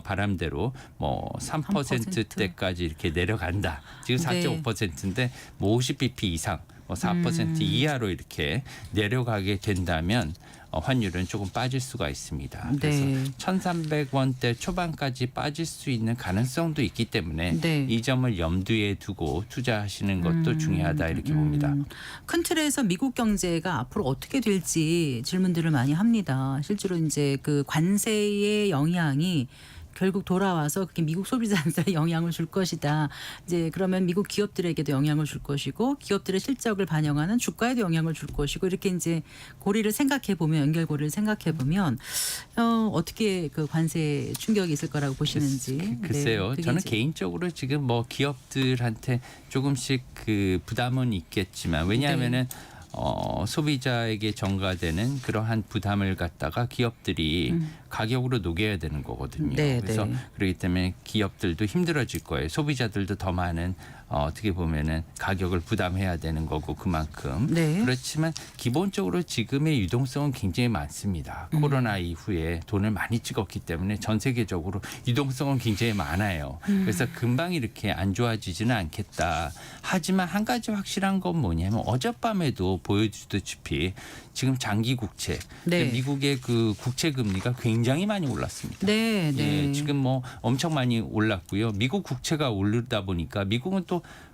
바람대로 뭐 3%대까지 이렇게 내려간다. 지금 네. 4.5%인데 뭐 50bp 이상, 뭐 4% 이하로 이렇게 내려가게 된다면 환율은 조금 빠질 수가 있습니다. 그래서 네. 1,300원대 초반까지 빠질 수 있는 가능성도 있기 때문에 네. 이 점을 염두에 두고 투자하시는 것도 중요하다 이렇게 봅니다. 큰 틀에서 미국 경제가 앞으로 어떻게 될지 질문들을 많이 합니다. 실제로 이제 그 관세의 영향이 결국 돌아와서 그게 미국 소비자한테 영향을 줄 것이다. 이제 그러면 미국 기업들에게도 영향을 줄 것이고 기업들의 실적을 반영하는 주가에도 영향을 줄 것이고 이렇게 이제 고리를 생각해 보면 연결고리를 생각해 보면 어떻게 그 관세 충격이 있을 거라고 보시는지. 글쎄요. 그게 저는 이제 개인적으로 지금 뭐 기업들한테 조금씩 그 부담은 있겠지만 왜냐하면은 소비자에게 전가되는 그러한 부담을 갖다가 기업들이 가격으로 녹여야 되는 거거든요. 네, 그래서 네. 그렇기 때문에 기업들도 힘들어질 거예요. 소비자들도 더 많은 어떻게 보면은 가격을 부담해야 되는 거고 그만큼. 네. 그렇지만 기본적으로 지금의 유동성은 굉장히 많습니다. 코로나 이후에 돈을 많이 찍었기 때문에 전 세계적으로 유동성은 굉장히 많아요. 그래서 금방 이렇게 안 좋아지지는 않겠다. 하지만 한 가지 확실한 건 뭐냐면 어젯밤에도 보여주다시피 지금 장기 국채, 네. 미국의 그 국채 금리가 굉장히 많이 올랐습니다. 네, 네. 예, 지금 뭐 엄청 많이 올랐고요. 미국 국채가 오르다 보니까 미국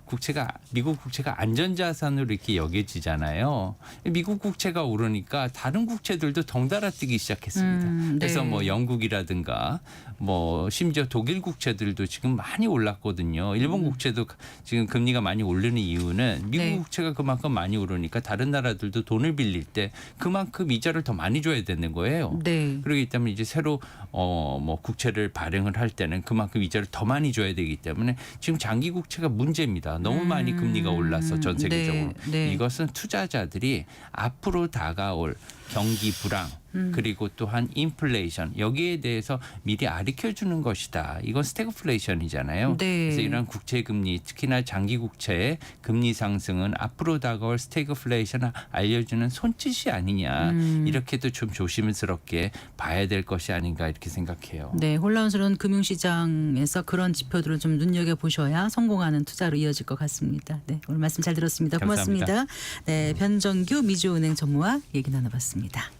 국채가 안전자산으로 이렇게 여겨지잖아요. 미국 국채가 오르니까 다른 국채들도 덩달아 뛰기 시작했습니다. 네. 그래서 뭐 영국이라든가 뭐 심지어 독일 국채들도 지금 많이 올랐거든요. 일본 국채도 지금 금리가 많이 오르는 이유는 미국 네. 국채가 그만큼 많이 오르니까 다른 나라들도 돈을 빌릴 때 그만큼 이자를 더 많이 줘야 되는 거예요. 네. 그렇기 때문에 이제 새로 뭐 국채를 발행을 할 때는 그만큼 이자를 더 많이 줘야 되기 때문에 지금 장기 국채가 문제입니다. 너무 많이 금리가 올라서 전 세계적으로 네, 네. 이것은 투자자들이 앞으로 다가올 경기 불황 그리고 또한 인플레이션 여기에 대해서 미리 가르쳐 주는 것이다. 이건 스태그플레이션이잖아요. 네. 그래서 이런 국채 금리 특히나 장기 국채의 금리 상승은 앞으로 다가올 스태그플레이션을 알려주는 손짓이 아니냐. 이렇게도 좀 조심스럽게 봐야 될 것이 아닌가 이렇게 생각해요. 네, 혼란스러운 금융시장에서 그런 지표들을 좀 눈여겨 보셔야 성공하는 투자로 이어질 것 같습니다. 네, 오늘 말씀 잘 들었습니다. 감사합니다. 고맙습니다. 네, 변정규 미주은행 전무와 얘기 나눠봤습니다.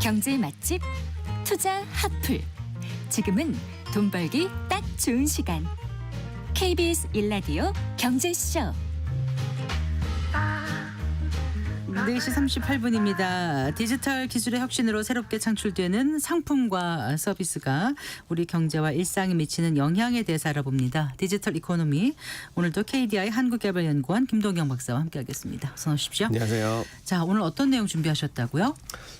경제 맛집 투자 핫플. 지금은 돈 벌기 딱 좋은 시간. KBS 1라디오 경제쇼. 4시 38분입니다. 디지털 기술의 혁신으로 새롭게 창출되는 상품과 서비스가 우리 경제와 일상에 미치는 영향에 대해서 알아봅니다. 디지털 이코노미. 오늘도 KDI 한국개발연구원 김동영 박사와 함께하겠습니다. 어서 오십시오. 안녕하세요. 자, 오늘 어떤 내용 준비하셨다고요?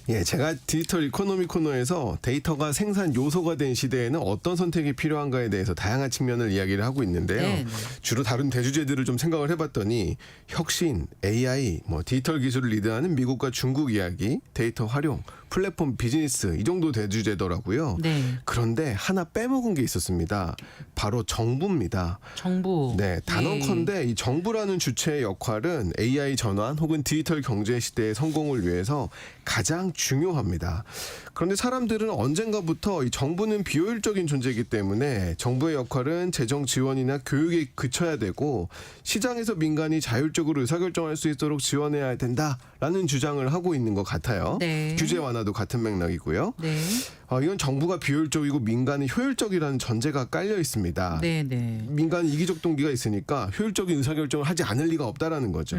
예, 제가 디지털 이코노미 코너에서 데이터가 생산 요소가 된 시대에는 어떤 선택이 필요한가에 대해서 다양한 측면을 이야기를 하고 있는데요. 네. 주로 다른 대주제들을 좀 생각을 해봤더니 혁신, AI, 디지털 기술을 리드하는 미국과 중국 이야기, 데이터 활용, 플랫폼 비즈니스 이 정도 대주제더라고요. 네. 그런데 하나 빼먹은 게 있었습니다. 바로 정부입니다. 정부. 네, 단언컨대 이 정부라는 주체의 역할은 AI 전환 혹은 디지털 경제 시대의 성공을 위해서 가장 중요합니다. 그런데 사람들은 언젠가부터 이 정부는 비효율적인 존재이기 때문에 정부의 역할은 재정 지원이나 교육에 그쳐야 되고 시장에서 민간이 자율적으로 의사결정할 수 있도록 지원해야 된다라는 주장을 하고 있는 것 같아요. 네. 규제 완화도 같은 맥락이고요. 네. 이건 정부가 비효율적이고 민간이 효율적이라는 전제가 깔려 있습니다. 네, 네. 민간 이기적 동기가 있으니까 효율적인 의사결정을 하지 않을 리가 없다라는 거죠.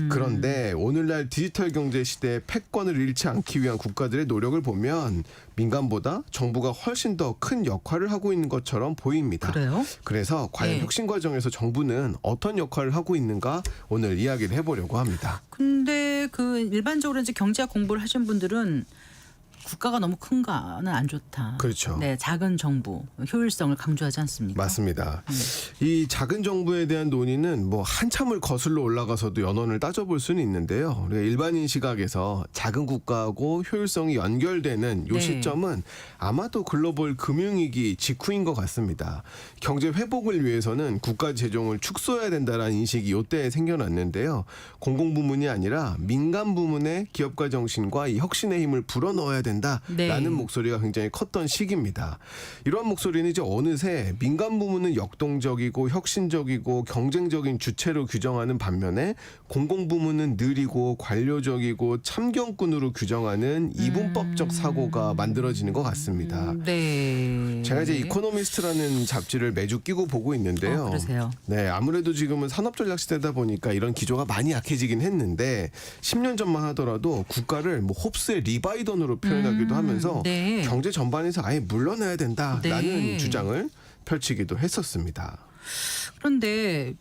그런데 오늘날 디지털 경제 시대에 패권을 잃지 않기 위한 국가들의 노력을 보면 민간보다 정부가 훨씬 더 큰 역할을 하고 있는 것처럼 보입니다. 그래요? 그래서 과연 네. 혁신 과정에서 정부는 어떤 역할을 하고 있는가 오늘 이야기를 해보려고 합니다. 근데 그 일반적으로 이제 경제학 공부를 하신 분들은 국가가 너무 큰가는 안 좋다. 그렇죠. 네, 작은 정부 효율성을 강조하지 않습니까? 맞습니다. 이 작은 정부에 대한 논의는 한참을 거슬러 올라가서도 연원을 따져볼 수는 있는데요. 우리가 일반인 시각에서 작은 국가하고 효율성이 연결되는 이 네. 시점은 아마도 글로벌 금융위기 직후인 것 같습니다. 경제 회복을 위해서는 국가 재정을 축소해야 된다는 인식이 이때에 생겨났는데요. 공공부문이 아니라 민간 부문의 기업가 정신과 이 혁신의 힘을 불어넣어야 된다라는 네. 목소리가 굉장히 컸던 시기입니다. 이러한 목소리는 이제 어느새 민간 부문은 역동적이고 혁신적이고 경쟁적인 주체로 규정하는 반면에 공공 부문은 느리고 관료적이고 참견꾼으로 규정하는 이분법적 사고가 만들어지는 것 같습니다. 네. 제가 이제 이코노미스트라는 잡지를 매주 끼고 보고 있는데요. 그러세요. 네, 아무래도 지금은 산업전략 시대다 보니까 이런 기조가 많이 약해지긴 했는데 10년 전만 하더라도 국가를 홉스의 리바이던으로 표현하기도 하면서 네. 경제 전반에서 아예 물러나야 된다라는 네. 주장을 펼치기도 했었습니다. 그런데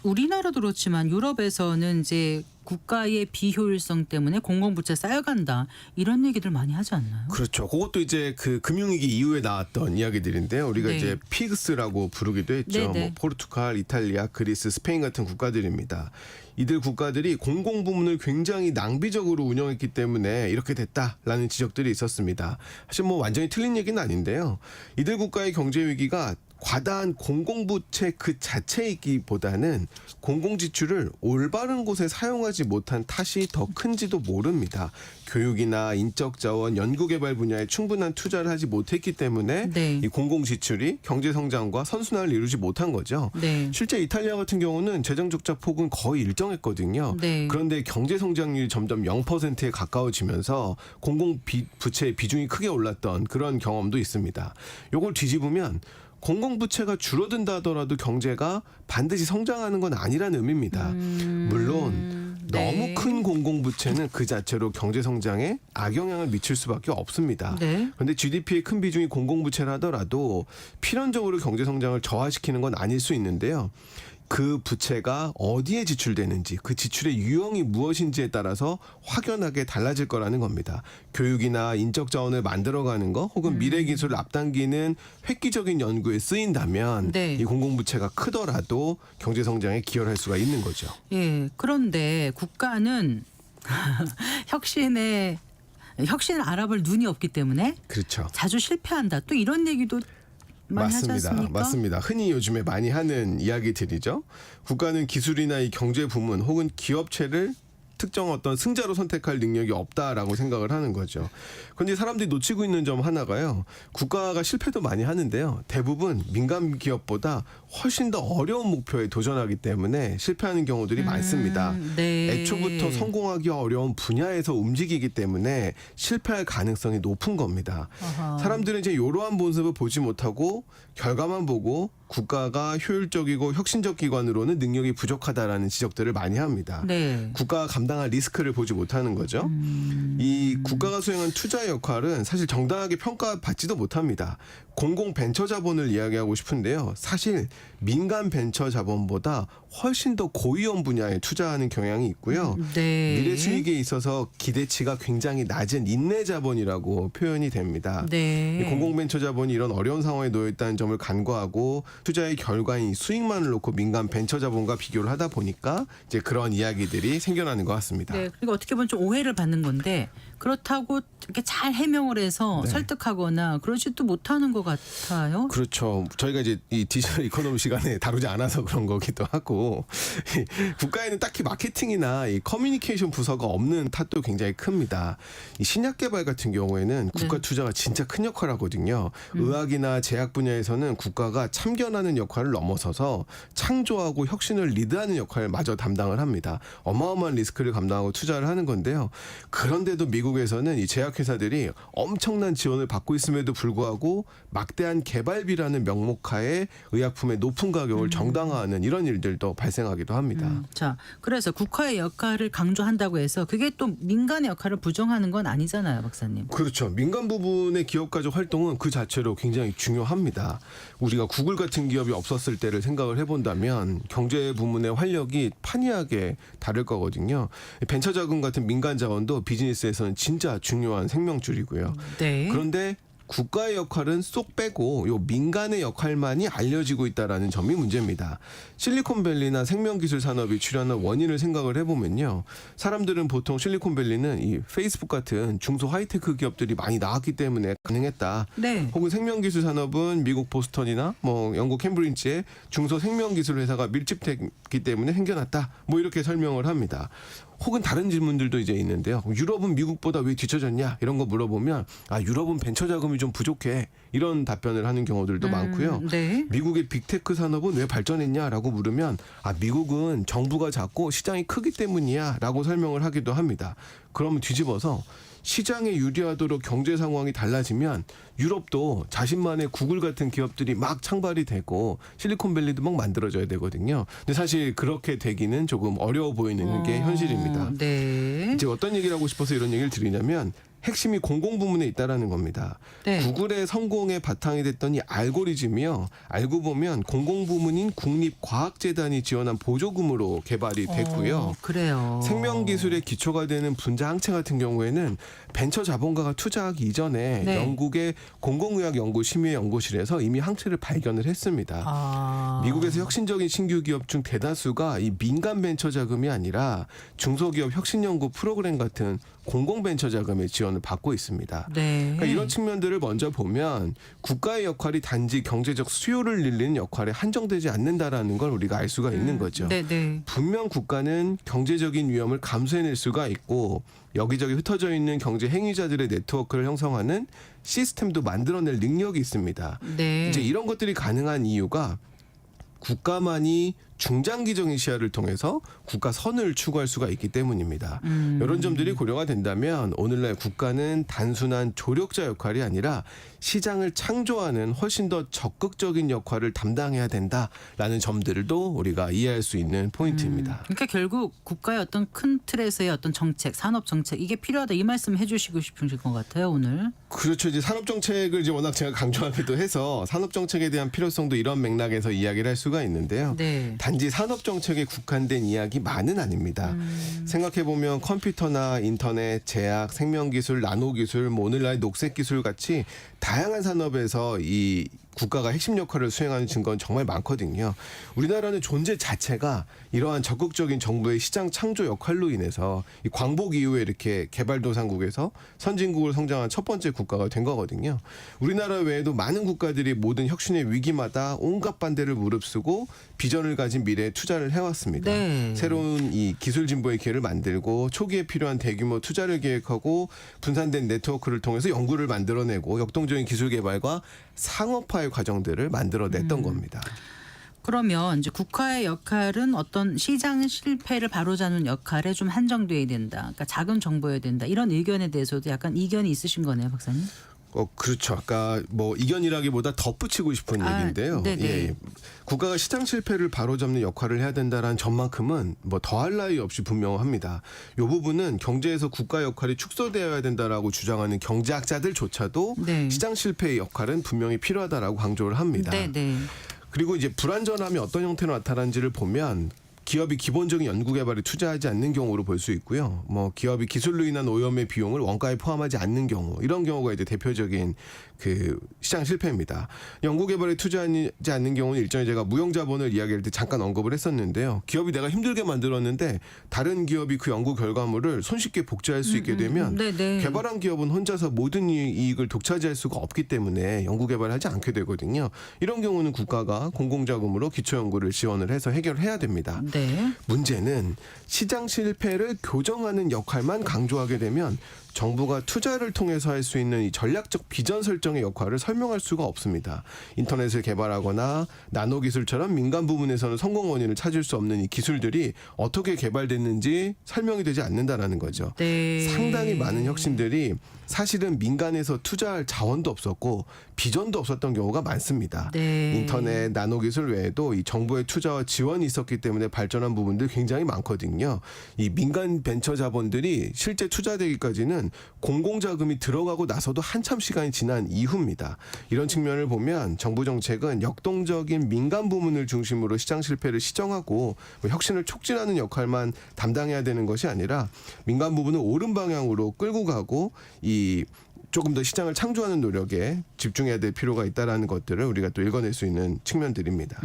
우리나라도 그렇지만 유럽에서는 이제 국가의 비효율성 때문에 공공부채 쌓여간다 이런 얘기들 많이 하지 않나요? 그렇죠. 그것도 이제 그 금융위기 이후에 나왔던 이야기들인데요. 우리가 네. 이제 피그스라고 부르기도 했죠. 네, 네. 포르투갈, 이탈리아, 그리스, 스페인 같은 국가들입니다. 이들 국가들이 공공 부문을 굉장히 낭비적으로 운영했기 때문에 이렇게 됐다라는 지적들이 있었습니다. 사실 완전히 틀린 얘기는 아닌데요. 이들 국가의 경제 위기가 과다한 공공부채 그 자체이기보다는 공공지출을 올바른 곳에 사용하지 못한 탓이 더 큰지도 모릅니다. 교육이나 인적자원, 연구개발 분야에 충분한 투자를 하지 못했기 때문에 네. 이 공공지출이 경제성장과 선순환을 이루지 못한 거죠. 네. 실제 이탈리아 같은 경우는 재정적자 폭은 거의 일정했거든요. 네. 그런데 경제성장률이 점점 0%에 가까워지면서 공공부채의 비중이 크게 올랐던 그런 경험도 있습니다. 이걸 뒤집으면 공공부채가 줄어든다 하더라도 경제가 반드시 성장하는 건 아니라는 의미입니다. 물론 네. 너무 큰 공공부채는 그 자체로 경제성장에 악영향을 미칠 수밖에 없습니다. 네. 그런데 GDP의 큰 비중이 공공부채라 하더라도 필연적으로 경제성장을 저하시키는 건 아닐 수 있는데요. 그 부채가 어디에 지출되는지 그 지출의 유형이 무엇인지에 따라서 확연하게 달라질 거라는 겁니다. 교육이나 인적 자원을 만들어가는 거 혹은 미래 기술을 앞당기는 획기적인 연구에 쓰인다면 네. 이 공공부채가 크더라도 경제 성장에 기여를 할 수가 있는 거죠. 예. 그런데 국가는 혁신을 알아볼 눈이 없기 때문에 그렇죠. 자주 실패한다. 또 이런 얘기도 많이 하지 않습니까? 맞습니다. 흔히 요즘에 많이 하는 이야기들이죠. 국가는 기술이나 이 경제 부문 혹은 기업체를 특정 어떤 승자로 선택할 능력이 없다라고 생각을 하는 거죠. 그런데 사람들이 놓치고 있는 점 하나가요. 국가가 실패도 많이 하는데요. 대부분 민간 기업보다 훨씬 더 어려운 목표에 도전하기 때문에 실패하는 경우들이 많습니다. 네. 애초부터 성공하기 어려운 분야에서 움직이기 때문에 실패할 가능성이 높은 겁니다. 아하. 사람들은 이제 이러한 모습을 보지 못하고 결과만 보고 국가가 효율적이고 혁신적 기관으로는 능력이 부족하다라는 지적들을 많이 합니다. 네. 국가가 감당 감당할 리스크를 보지 못하는 거죠. 이 국가가 수행한 투자 역할은 사실 정당하게 평가받지도 못합니다. 공공 벤처 자본을 이야기하고 싶은데요. 사실 민간 벤처 자본보다 훨씬 더 고위험 분야에 투자하는 경향이 있고요. 네. 미래 수익에 있어서 기대치가 굉장히 낮은 인내 자본이라고 표현이 됩니다. 네. 이 공공벤처 자본이 이런 어려운 상황에 놓여 있다는 점을 간과하고 투자의 결과인 수익만을 놓고 민간 벤처 자본과 비교를 하다 보니까 이제 그런 이야기들이 생겨나는 것 같습니다. 네, 그리고 어떻게 보면 좀 오해를 받는 건데 그렇다고 이렇게 잘 해명을 해서 네. 설득하거나 그러지도 못하는 것 같아요. 그렇죠. 저희가 이제 이 디지털 이코노미 시간에 다루지 않아서 그런 거기도 하고 국가에는 딱히 마케팅이나 이 커뮤니케이션 부서가 없는 탓도 굉장히 큽니다. 이 신약 개발 같은 경우에는 국가 네. 투자가 진짜 큰 역할을 하거든요. 의학이나 제약 분야에서는 국가가 참견하는 역할을 넘어서서 창조하고 혁신을 리드하는 역할을 마저 담당을 합니다. 어마어마한 리스크를 감당하고 투자를 하는 건데요. 그런데도 미국에서는 이 제약회사들이 엄청난 지원을 받고 있음에도 불구하고 막대한 개발비라는 명목하에 의약품의 높은 가격을 정당화하는 이런 일들도 발생하기도 합니다. 자, 그래서 국가의 역할을 강조한다고 해서 그게 또 민간의 역할을 부정하는 건 아니잖아요, 박사님. 그렇죠. 민간 부분의 기업가적 활동은 그 자체로 굉장히 중요합니다. 우리가 구글 같은 기업이 없었을 때를 생각을 해본다면 경제 부문의 활력이 판이하게 다를 거거든요. 벤처 자금 같은 민간 자원도 비즈니스에서는 진짜 중요한 생명줄이고요. 네. 그런데 국가의 역할은 쏙 빼고 요 민간의 역할만이 알려지고 있다라는 점이 문제입니다. 실리콘밸리나 생명기술 산업이 출현한 원인을 생각을 해보면요. 사람들은 보통 실리콘밸리는 이 페이스북 같은 중소 하이테크 기업들이 많이 나왔기 때문에 가능했다. 네. 혹은 생명기술 산업은 미국 보스턴이나 뭐 영국 캠브리지에 중소 생명기술 회사가 밀집됐기 때문에 생겨났다. 뭐 이렇게 설명을 합니다. 혹은 다른 질문들도 이제 있는데요. 유럽은 미국보다 왜 뒤처졌냐 이런 거 물어보면 유럽은 벤처 자금이 좀 부족해 이런 답변을 하는 경우들도 많고요. 네. 미국의 빅테크 산업은 왜 발전했냐라고 물으면 미국은 정부가 작고 시장이 크기 때문이야라고 설명을 하기도 합니다. 그러면 뒤집어서 시장에 유리하도록 경제 상황이 달라지면 유럽도 자신만의 구글 같은 기업들이 막 창발이 되고 실리콘밸리도 막 만들어져야 되거든요. 근데 사실 그렇게 되기는 조금 어려워 보이는 게 현실입니다. 네. 이제 어떤 얘기를 하고 싶어서 이런 얘기를 드리냐면 핵심이 공공부문에 있다라는 겁니다. 네. 구글의 성공의 바탕이 됐던 이 알고리즘이요. 알고 보면 공공부문인 국립과학재단이 지원한 보조금으로 개발이 됐고요. 그래요. 생명기술의 기초가 되는 분자 항체 같은 경우에는 벤처 자본가가 투자하기 이전에 네. 영국의 공공의학연구심의연구실에서 이미 항체를 발견을 했습니다. 미국에서 혁신적인 신규 기업 중 대다수가 이 민간 벤처 자금이 아니라 중소기업 혁신연구 프로그램 같은 공공벤처 자금의 지원을 받고 있습니다. 네. 그러니까 이런 측면들을 먼저 보면 국가의 역할이 단지 경제적 수요를 늘리는 역할에 한정되지 않는다라는 걸 우리가 알 수가 있는 거죠. 네, 네. 분명 국가는 경제적인 위험을 감수해낼 수가 있고 여기저기 흩어져 있는 경제 행위자들의 네트워크를 형성하는 시스템도 만들어낼 능력이 있습니다. 네. 이제 이런 것들이 가능한 이유가 국가만이 중장기적인 시야를 통해서 국가 선을 추구할 수가 있기 때문입니다. 이런 점들이 고려가 된다면 오늘날 국가는 단순한 조력자 역할이 아니라 시장을 창조하는 훨씬 더 적극적인 역할을 담당해야 된다라는 점들도 우리가 이해할 수 있는 포인트입니다. 그러니까 결국 국가의 어떤 큰 틀에서의 어떤 정책, 산업 정책 이게 필요하다 이 말씀 해주시고 싶으신 것 같아요 오늘. 그렇죠. 이제 산업 정책을 이제 워낙 제가 강조하기도 해서 산업 정책에 대한 필요성도 이런 맥락에서 이야기를 할 수가 있는데요. 네. 단지 산업 정책에 국한된 이야기만은 아닙니다. 생각해 보면 컴퓨터나 인터넷, 제약, 생명기술, 나노기술, 뭐 오늘날 녹색기술 같이 다양한 산업에서 이 국가가 핵심 역할을 수행하는 증거는 정말 많거든요. 우리나라는 존재 자체가 이러한 적극적인 정부의 시장 창조 역할로 인해서 이 광복 이후에 이렇게 개발도상국에서 선진국을 성장한 첫 번째 국가가 된 거거든요. 우리나라 외에도 많은 국가들이 모든 혁신의 위기마다 온갖 반대를 무릅쓰고 비전을 가진 미래에 투자를 해왔습니다. 네. 새로운 이 기술 진보의 기회를 만들고 초기에 필요한 대규모 투자를 계획하고 분산된 네트워크를 통해서 연구를 만들어내고 역동적인 기술 개발과 상업화의 과정들을 만들어냈던 겁니다. 그러면 이제 국가의 역할은 어떤 시장 실패를 바로잡는 역할에 좀 한정돼야 된다. 그러니까 작은 정보여야 된다. 이런 의견에 대해서도 약간 이견이 있으신 거네요, 박사님. 그렇죠. 아까 뭐 이견이라기보다 덧붙이고 싶은 얘기인데요. 네네. 예. 국가가 시장 실패를 바로잡는 역할을 해야 된다라는 점만큼은 뭐 더할 나위 없이 분명합니다. 이 부분은 경제에서 국가 역할이 축소되어야 된다라고 주장하는 경제학자들조차도 네. 시장 실패의 역할은 분명히 필요하다라고 강조를 합니다. 네네. 그리고 이제 불안전함이 어떤 형태로 나타나는지를 보면 기업이 기본적인 연구개발에 투자하지 않는 경우로 볼 수 있고요. 뭐 기업이 기술로 인한 오염의 비용을 원가에 포함하지 않는 경우, 이런 경우가 이제 대표적인 그 시장 실패입니다. 연구개발에 투자하지 않는 경우는 일전에 제가 무형자본을 이야기할 때 잠깐 언급을 했었는데요. 기업이 내가 힘들게 만들었는데 다른 기업이 그 연구 결과물을 손쉽게 복제할 수 있게 되면 네네. 개발한 기업은 혼자서 모든 이익을 독차지할 수가 없기 때문에 연구개발을 하지 않게 되거든요. 이런 경우는 국가가 공공자금으로 기초연구를 지원을 해서 해결해야 됩니다. 네. 문제는 시장 실패를 교정하는 역할만 강조하게 되면 정부가 투자를 통해서 할 수 있는 이 전략적 비전 설정의 역할을 설명할 수가 없습니다. 인터넷을 개발하거나 나노기술처럼 민간 부문에서는 성공 원인을 찾을 수 없는 이 기술들이 어떻게 개발됐는지 설명이 되지 않는다라는 거죠. 네. 상당히 많은 혁신들이 사실은 민간에서 투자할 자원도 없었고 비전도 없었던 경우가 많습니다. 네. 인터넷, 나노기술 외에도 이 정부의 투자와 지원이 있었기 때문에 발전한 부분들 굉장히 많거든요. 이 민간 벤처 자본들이 실제 투자되기까지는 공공자금이 들어가고 나서도 한참 시간이 지난 이후입니다. 이런 측면을 보면 정부 정책은 역동적인 민간 부문을 중심으로 시장 실패를 시정하고 뭐 혁신을 촉진하는 역할만 담당해야 되는 것이 아니라 민간 부분을 옳은 방향으로 끌고 가고 이 조금 더 시장을 창조하는 노력에 집중해야 될 필요가 있다라는 것들을 우리가 또 읽어낼 수 있는 측면들입니다.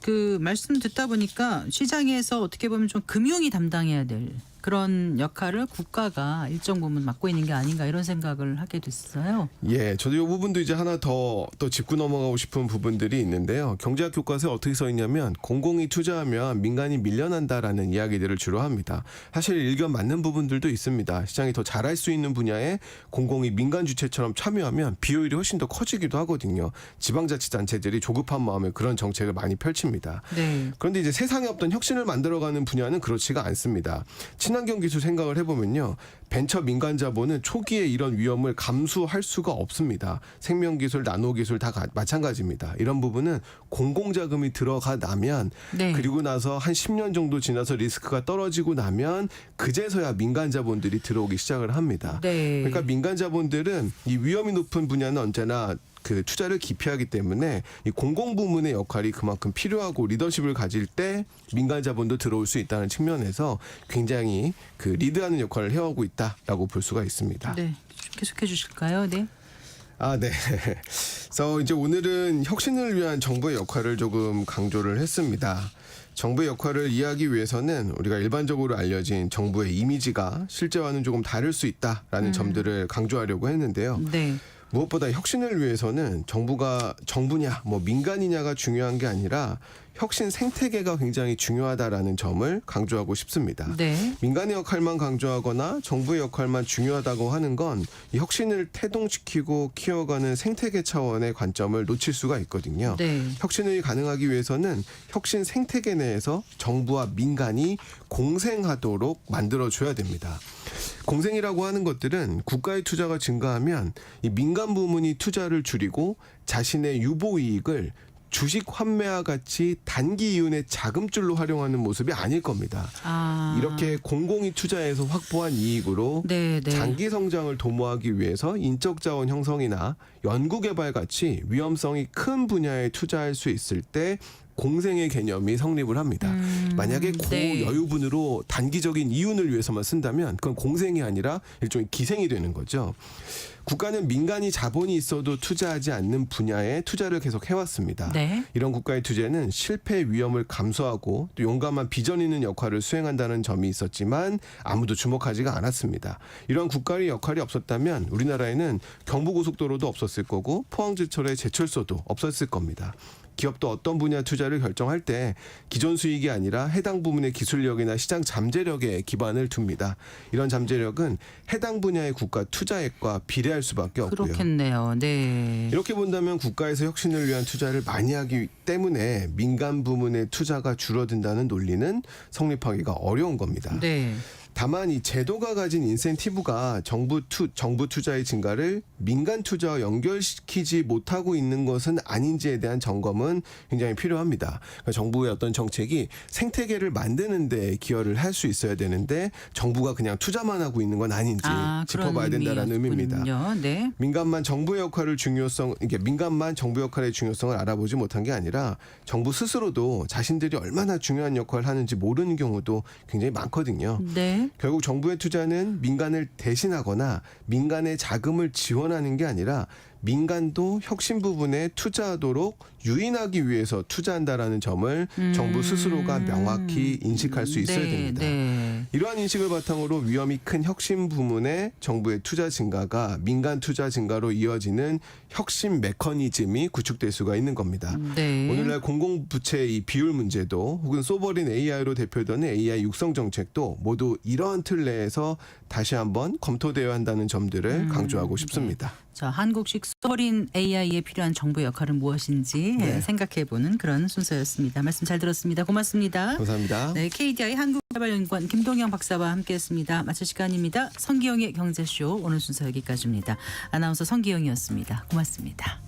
그 말씀 듣다 보니까 시장에서 어떻게 보면 좀 금융이 담당해야 될 그런 역할을 국가가 일정 부분 맡고 있는 게 아닌가 이런 생각을 하게 됐어요. 예, 저도 이 부분도 이제 하나 더 짚고 넘어가고 싶은 부분들이 있는데요. 경제학 교과서에 어떻게 써 있냐면 공공이 투자하면 민간이 밀려난다라는 이야기들을 주로 합니다. 사실 일견 맞는 부분들도 있습니다. 시장이 더 잘할 수 있는 분야에 공공이 민간 주체처럼 참여하면 비효율이 훨씬 더 커지기도 하거든요. 지방자치단체들이 조급한 마음에 그런 정책을 많이 펼칩니다. 네. 그런데 이제 세상에 없던 혁신을 만들어가는 분야는 그렇지가 않습니다. 친환경 기술 생각을 해보면요. 벤처 민간 자본은 초기에 이런 위험을 감수할 수가 없습니다. 생명기술, 나노기술 다 마찬가지입니다. 이런 부분은 공공자금이 들어가 나면 네. 그리고 나서 한 10년 정도 지나서 리스크가 떨어지고 나면 그제서야 민간 자본들이 들어오기 시작을 합니다. 네. 그러니까 민간 자본들은 이 위험이 높은 분야는 언제나 그 투자를 기피하기 때문에 이 공공 부문의 역할이 그만큼 필요하고 리더십을 가질 때 민간 자본도 들어올 수 있다는 측면에서 굉장히 그 리드하는 역할을 해오고 있다라고 볼 수가 있습니다. 네. 계속해 주실까요? 네. 네. 그래서 이제 오늘은 혁신을 위한 정부의 역할을 조금 강조를 했습니다. 정부의 역할을 이해하기 위해서는 우리가 일반적으로 알려진 정부의 이미지가 실제와는 조금 다를 수 있다라는 점들을 강조하려고 했는데요. 네. 무엇보다 혁신을 위해서는 정부냐 뭐 민간이냐가 중요한 게 아니라 혁신 생태계가 굉장히 중요하다라는 점을 강조하고 싶습니다. 네. 민간의 역할만 강조하거나 정부의 역할만 중요하다고 하는 건 이 혁신을 태동시키고 키워가는 생태계 차원의 관점을 놓칠 수가 있거든요. 네. 혁신이 가능하기 위해서는 혁신 생태계 내에서 정부와 민간이 공생하도록 만들어줘야 됩니다. 공생이라고 하는 것들은 국가의 투자가 증가하면 이 민간 부문이 투자를 줄이고 자신의 유보이익을 주식 환매와 같이 단기 이윤의 자금줄로 활용하는 모습이 아닐 겁니다. 이렇게 공공이 투자해서 확보한 이익으로 네, 네. 장기 성장을 도모하기 위해서 인적 자원 형성이나 연구 개발 같이 위험성이 큰 분야에 투자할 수 있을 때 공생의 개념이 성립을 합니다. 만약에 네. 고여유분으로 단기적인 이윤을 위해서만 쓴다면 그건 공생이 아니라 일종의 기생이 되는 거죠. 국가는 민간이 자본이 있어도 투자하지 않는 분야에 투자를 계속 해왔습니다. 네. 이런 국가의 투자는 실패 위험을 감수하고 또 용감한 비전 있는 역할을 수행한다는 점이 있었지만 아무도 주목하지가 않았습니다. 이런 국가의 역할이 없었다면 우리나라에는 경부고속도로도 없었을 거고 포항제철의 제철소도 없었을 겁니다. 기업도 어떤 분야 투자를 결정할 때 기존 수익이 아니라 해당 부문의 기술력이나 시장 잠재력에 기반을 둡니다. 이런 잠재력은 해당 분야의 국가 투자액과 비례할 수밖에 없고요. 그렇겠네요. 네. 이렇게 본다면 국가에서 혁신을 위한 투자를 많이 하기 때문에 민간 부문의 투자가 줄어든다는 논리는 성립하기가 어려운 겁니다. 네. 다만 이 제도가 가진 인센티브가 정부 투자의 증가를 민간 투자와 연결시키지 못하고 있는 것은 아닌지에 대한 점검은 굉장히 필요합니다. 그러니까 정부의 어떤 정책이 생태계를 만드는 데 기여를 할 수 있어야 되는데 정부가 그냥 투자만 하고 있는 건 아닌지 짚어봐야 된다는 의미입니다. 네. 민간만 정부의 정부 역할의 중요성을 알아보지 못한 게 아니라 정부 스스로도 자신들이 얼마나 중요한 역할을 하는지 모르는 경우도 굉장히 많거든요. 네. 결국 정부의 투자는 민간을 대신하거나 민간의 자금을 지원하는 게 아니라 민간도 혁신 부분에 투자하도록 유인하기 위해서 투자한다라는 점을 정부 스스로가 명확히 인식할 수 있어야 됩니다. 네. 이러한 인식을 바탕으로 위험이 큰 혁신 부문의 정부의 투자 증가가 민간 투자 증가로 이어지는 혁신 메커니즘이 구축될 수가 있는 겁니다. 네. 오늘날 공공부채의 이 비율 문제도 혹은 소버린 AI로 대표되는 AI 육성 정책도 모두 이러한 틀 내에서 다시 한번 검토되어야 한다는 점들을 강조하고 싶습니다. 자, 한국식 소버린 AI에 필요한 정부 역할은 무엇인지 생각해보는 그런 순서였습니다. 말씀 잘 들었습니다. 고맙습니다. 감사합니다. 네, KDI 한국개발연구원 김동영 박사와 함께했습니다. 마칠 시간입니다. 성기영의 경제쇼 오늘 순서 여기까지입니다. 아나운서 성기영이었습니다. 고맙습니다.